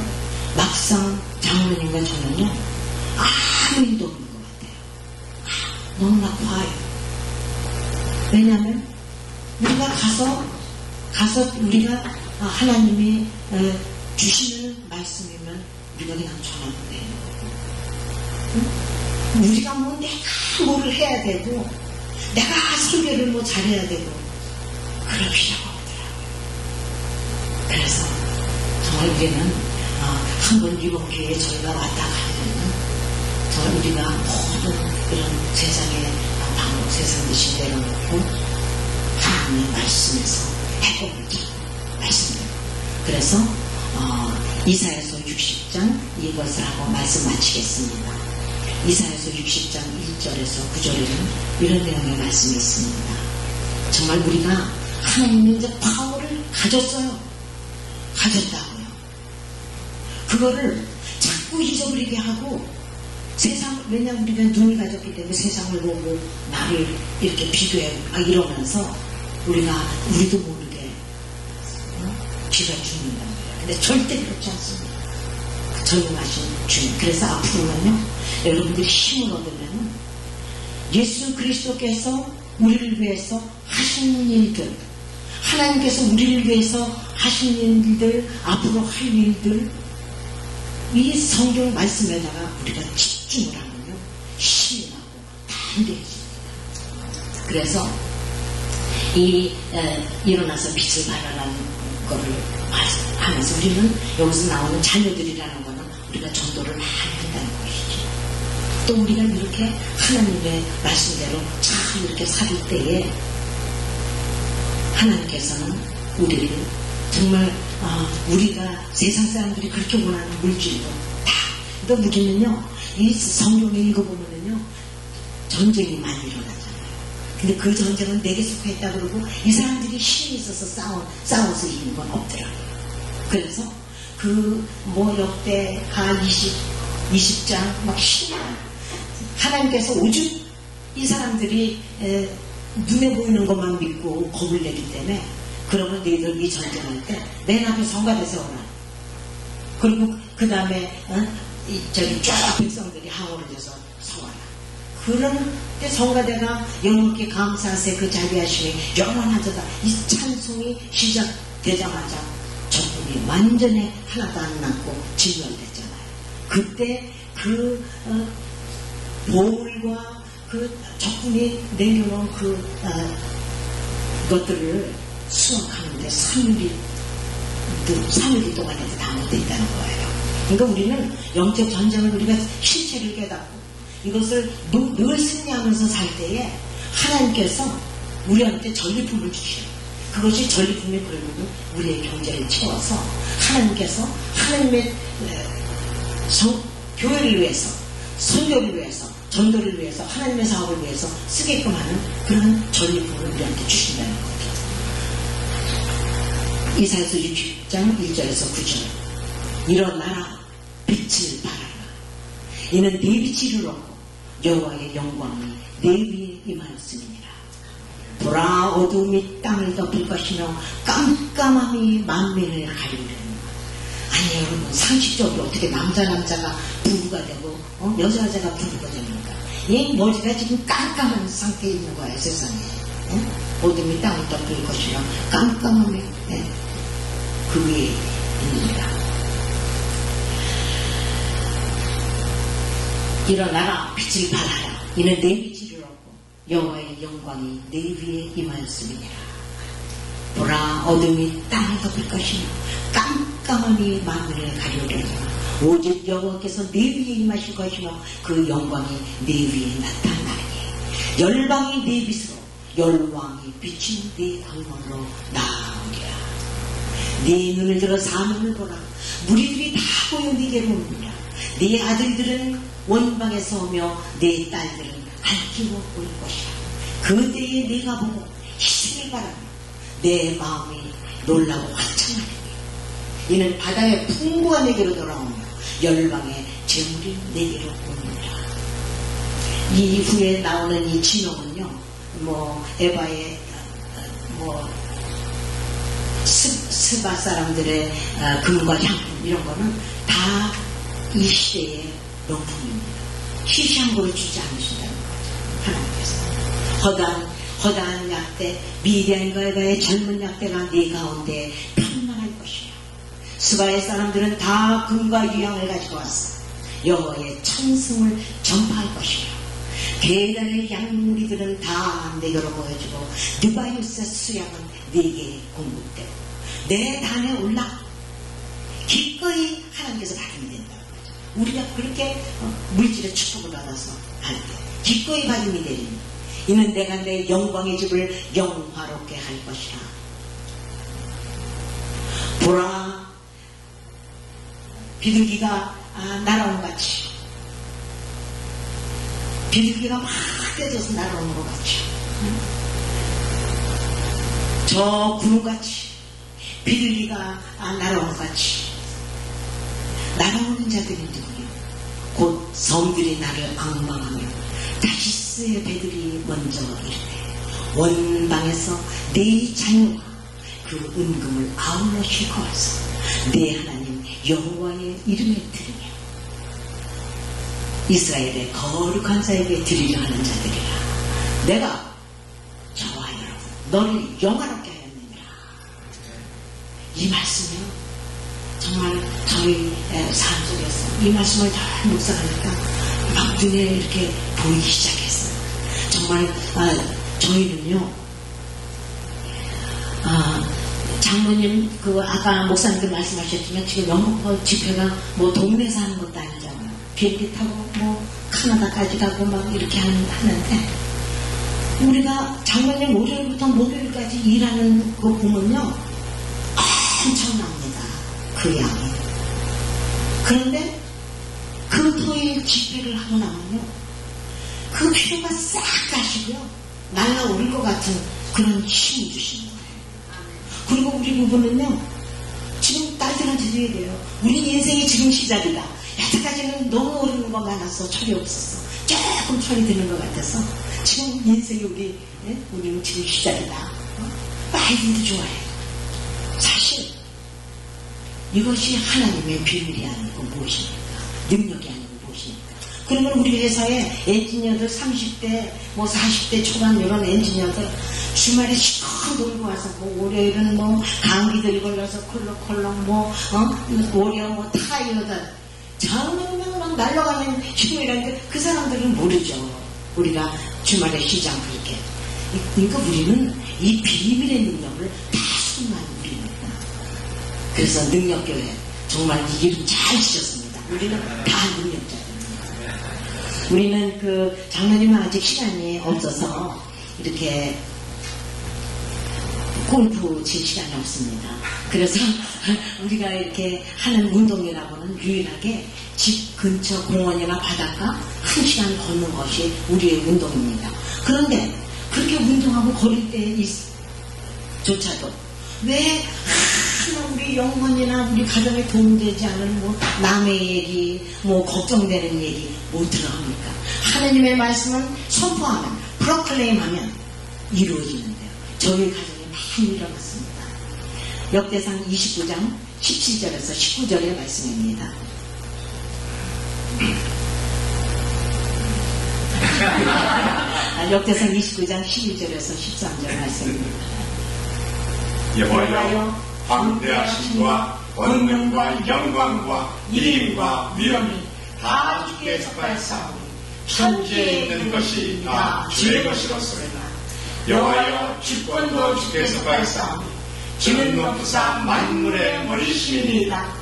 막상 장로님과 저는요 아무 일도 없는 것 같아요. 너무나 과해요. 왜냐하면 우리가 가서 우리가 하나님이 주시는 말씀이면 우리가 그냥 전하면 되는 거고 우리가 뭐 내가 뭐를 해야 되고 내가 설교를 뭐 잘해야 되고 그럴 필요가 없더라고요. 그래서 정말 우리는 한번 이번 기회에 저희가 왔다 가면 정말 우리가 모든 이런 세상의 방법 세상을 내려놓고 하나님의 말씀에서 해법을 찾고 말씀을 그래서 이사야서 60장 이것을 하고 말씀 마치겠습니다. 이사야서 60장 1절에서 9절에는 이런 내용의 말씀이 있습니다. 정말 우리가 하나님의 이제 파워를 가졌어요. 가졌다고요. 그거를 자꾸 잊어버리게 하고 세상, 왜냐면 우리가 눈이 가졌기 때문에 세상을 보고 나를 이렇게 비교해 이러면서 우리도 모르게 기가 죽는단 말이에요. 근데 절대 그렇지 않습니다. 전능하신 주님. 그래서 앞으로는요, 여러분들이 힘을 얻으면 예수 그리스도께서 우리를 위해서 하신 일들, 하나님께서 우리를 위해서 하신 일들, 앞으로 할 일들, 이 성경 말씀에다가 우리가 집중을 하면요, 힘이 나고 담대해집니다. 그래서 일어나서 빛을 발하라는 거를 하면서 우리는 여기서 나오는 자녀들이라는 거는 우리가 전도를 많이 한다는 것이죠. 또 우리가 이렇게 하나님의 말씀대로 잘 이렇게 살 때에 하나님께서는 우리를 정말 우리가 세상 사람들이 그렇게 원하는 물질도 다, 그러니까 우리는요, 이 성경에 읽어보면요, 전쟁이 많이 일어나잖아요. 근데 그 전쟁은 내게 속했다 그러고 이 사람들이 힘이 있어서 싸워서 이긴 건 없더라고요. 그래서 역대하 20장 막 하나님께서 오직 이 사람들이 눈에 보이는 것만 믿고 겁을 내기 때문에, 그러면 너희들 이 전쟁할 때 맨 앞에 성가대 세워라. 그리고 그 다음에 쫙 백성들이 항우를 돼서 서와라. 그런 때 성가대가 여호와께 감사하세 그 자비하심이 영원하도다, 이 찬송이 시작되자마자 적군이 완전히 하나도 안 남고 진멸됐잖아요. 그때 보울과 적군이 내려놓은 것들을 수확하는데 3일 동안에도 다 못했다는 거예요. 그러니까 우리는 영적 전쟁을 우리가 실체를 깨닫고 이것을 늘 승리하면서 살 때에 하나님께서 우리한테 전리품을 주셔요. 그것이 전리품이 그러면 우리의 경제를 채워서 하나님께서 하나님의 교회를 위해서, 선교를 위해서, 전도를 위해서, 하나님의 사업을 위해서 쓰게끔 하는 그런 전리품을 우리한테 주신다는 거죠. 이사야서 60장 1절에서 9절. 일어나라, 빛을 발하라. 이는 네 빛이 이르렀고 여호와의 영광이 내 위에 임하였음이니라. 보라, 어두움이 땅을 덮을 것이며 깜깜함이 만민을 가리우리라. 아니 여러분, 상식적으로 어떻게 남자가 부부가 되고 여자가 부부가 됩니까? 이 머리가 지금 깜깜한 상태에 있는 거예요, 세상에. 어둠이 땅을 덮을 것이며 깜깜함이 그 위에 있느니라. 일어나라, 빛을 발하라. 이는 내 빛이 이르렀고 여호와의 영광이 내 위에 임하였음이니라. 보라, 어둠이 땅을 덮을 것이며 깜깜함이 만민을 가리우리라. 오직 여호와께서 내 위에 임하실 것이며 그 영광이 내 위에 나타나리니 열방이 내 빛으로, 열왕이 비친 내 광명으로 나오리라. 네 눈을 들어 사면을 보라. 무리들이 다 모여 네게로 옵니다. 네 아들들은 원방에서 오며 네 딸들은 알기고 올 것이라. 그때에 네가 보고 희생을 바라며 내 마음이 놀라고 환창하리니 이는 바다의 풍부가 내게로 돌아오며 열방의 재물이 내게로 옵니다. 이 이후에 나오는 이 진홍은요, 에바의 스바 사람들의 금과 향품 이런 거는 다 이 시대의 명품입니다. 시시한거를 주지 않으신다는 거죠. 하나님께서 허다한 약대, 미디안과 에바의 젊은 약대가 네 가운데 편만할 것이며 스바의 사람들은 다 금과 유향을 가지고 왔어 여호와의 찬송을 전파할 것이며 대단의 양무리들은 다 내게로 모여지고 느바요스의 수양은 네게 공급되고 내 단에 올라 기꺼이 하나님께서 받으면 된다는 거죠. 우리가 그렇게 물질의 축복을 받아서 할 때 기꺼이 받으면 되니 이는 내가 내 영광의 집을 영화롭게 할 것이라. 보라, 비둘기가 날아온 같이, 비둘기가 막 떼져서 날아오는 것 같이, 저 구름같이 비둘기가 날아온 것 같이 날아오는 자들이 누구요? 곧 성들이 나를 앙망하며 다시스의 배들이 먼저 이르되 원방에서 네 자녀가 그 은금을 아울러 싣고 와서 네 하나님 여호와의 이름에 드리며 이스라엘의 거룩한 자에게 드리려 하는 자들이라. 내가 저와 여러분 너를 영화롭게 하였느니라. 이 말씀이요 정말 저희 삶 속에서 이 말씀을 다 묵상하니까 막 눈에 이렇게 보이기 시작했어요. 정말 저희는요 장로님 아까 목사님도 말씀하셨지만 지금 영국포 집회가 뭐 동네에서 하는 것도 아니잖아요. 비행기 타고 뭐 카나다까지 가고 막 이렇게 하는데 우리가 장로님 월요일부터 목요일까지 일하는 거 보면요 엄청납니다. 그 양이. 그런데 그 토요일 집회를 하고 나면요 그 피로가 싹 가시고요 날아오를 것 같은 그런 힘을 주시는 거예요. 그리고 우리 부부는요 지금 딸들한테 드려야 돼요. 우리 인생이 지금 시작이다. 여태까지는 너무 오르는 거 많았어. 철이 없었어. 조금 철이 드는 것 같아서 지금 인생이 우리는 지금 시작이다. 아이들도 좋아해요. 사실 이것이 하나님의 비밀이 아니고 무엇입니까? 능력이 아니고 무엇입니까? 그러면 우리 회사에 엔지니어들 30대 뭐 40대 초반 이런 엔지니어들 주말에 시커 놀고 와서 뭐 월요일은 뭐 감기들 걸려서 콜록콜록 월요 뭐 타이어들 정말 막 날아가는 휴일인데 그 사람들은 모르죠. 우리가 주말에 쉬지 않고 이렇게. 그러니까 우리는 이 비밀의 능력을 다 수만 우리입니다. 그래서 능력교회 정말 이 이름 잘 지셨습니다. 우리는 다 능력자입니다. 우리는 장로님은 아직 시간이 없어서 이렇게 골프 칠 시간이 없습니다. 그래서 우리가 이렇게 하는 운동이라고는 유일하게 집 근처 공원이나 바닷가 1시간 걷는 것이 우리의 운동입니다. 그런데 그렇게 운동하고 걸을 때조차도 왜 우리 영혼이나 우리 가정에 도움되지 않은 남의 얘기, 걱정되는 얘기 못 들어갑니까? 하나님의 말씀은 선포하면, 프로클레임하면 이루어지는데요. 저희 가정에 많이 일어났습니다. 역대상 29장 17절에서 19절의 말씀입니다. 역대상 29장 12절에서 13절 말씀입니다. 여호와여 광대하심과 권능과 영광과 이름과 위엄이 다 주께 속하였사오니 천지에 있는 것이 다 주의 것이로소이다. 여호와여 주권도 주께 속하였사오니 주는 높으사 만물의 머리시니이다.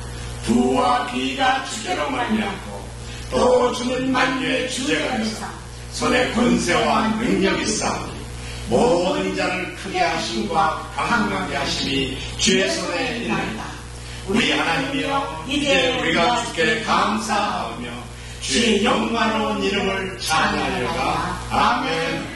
부와 비가 주께로 말미암고 또 주는 만유의 주제가 되사 손에 권세와 능력이 있사오니 모든 자를 크게 하심과 강하게 하심이 주의 손에 있나이다. 우리 하나님이여 이제 우리가 주께 감사하며 주의 영광로운 이름을 찬양하려다. 아멘.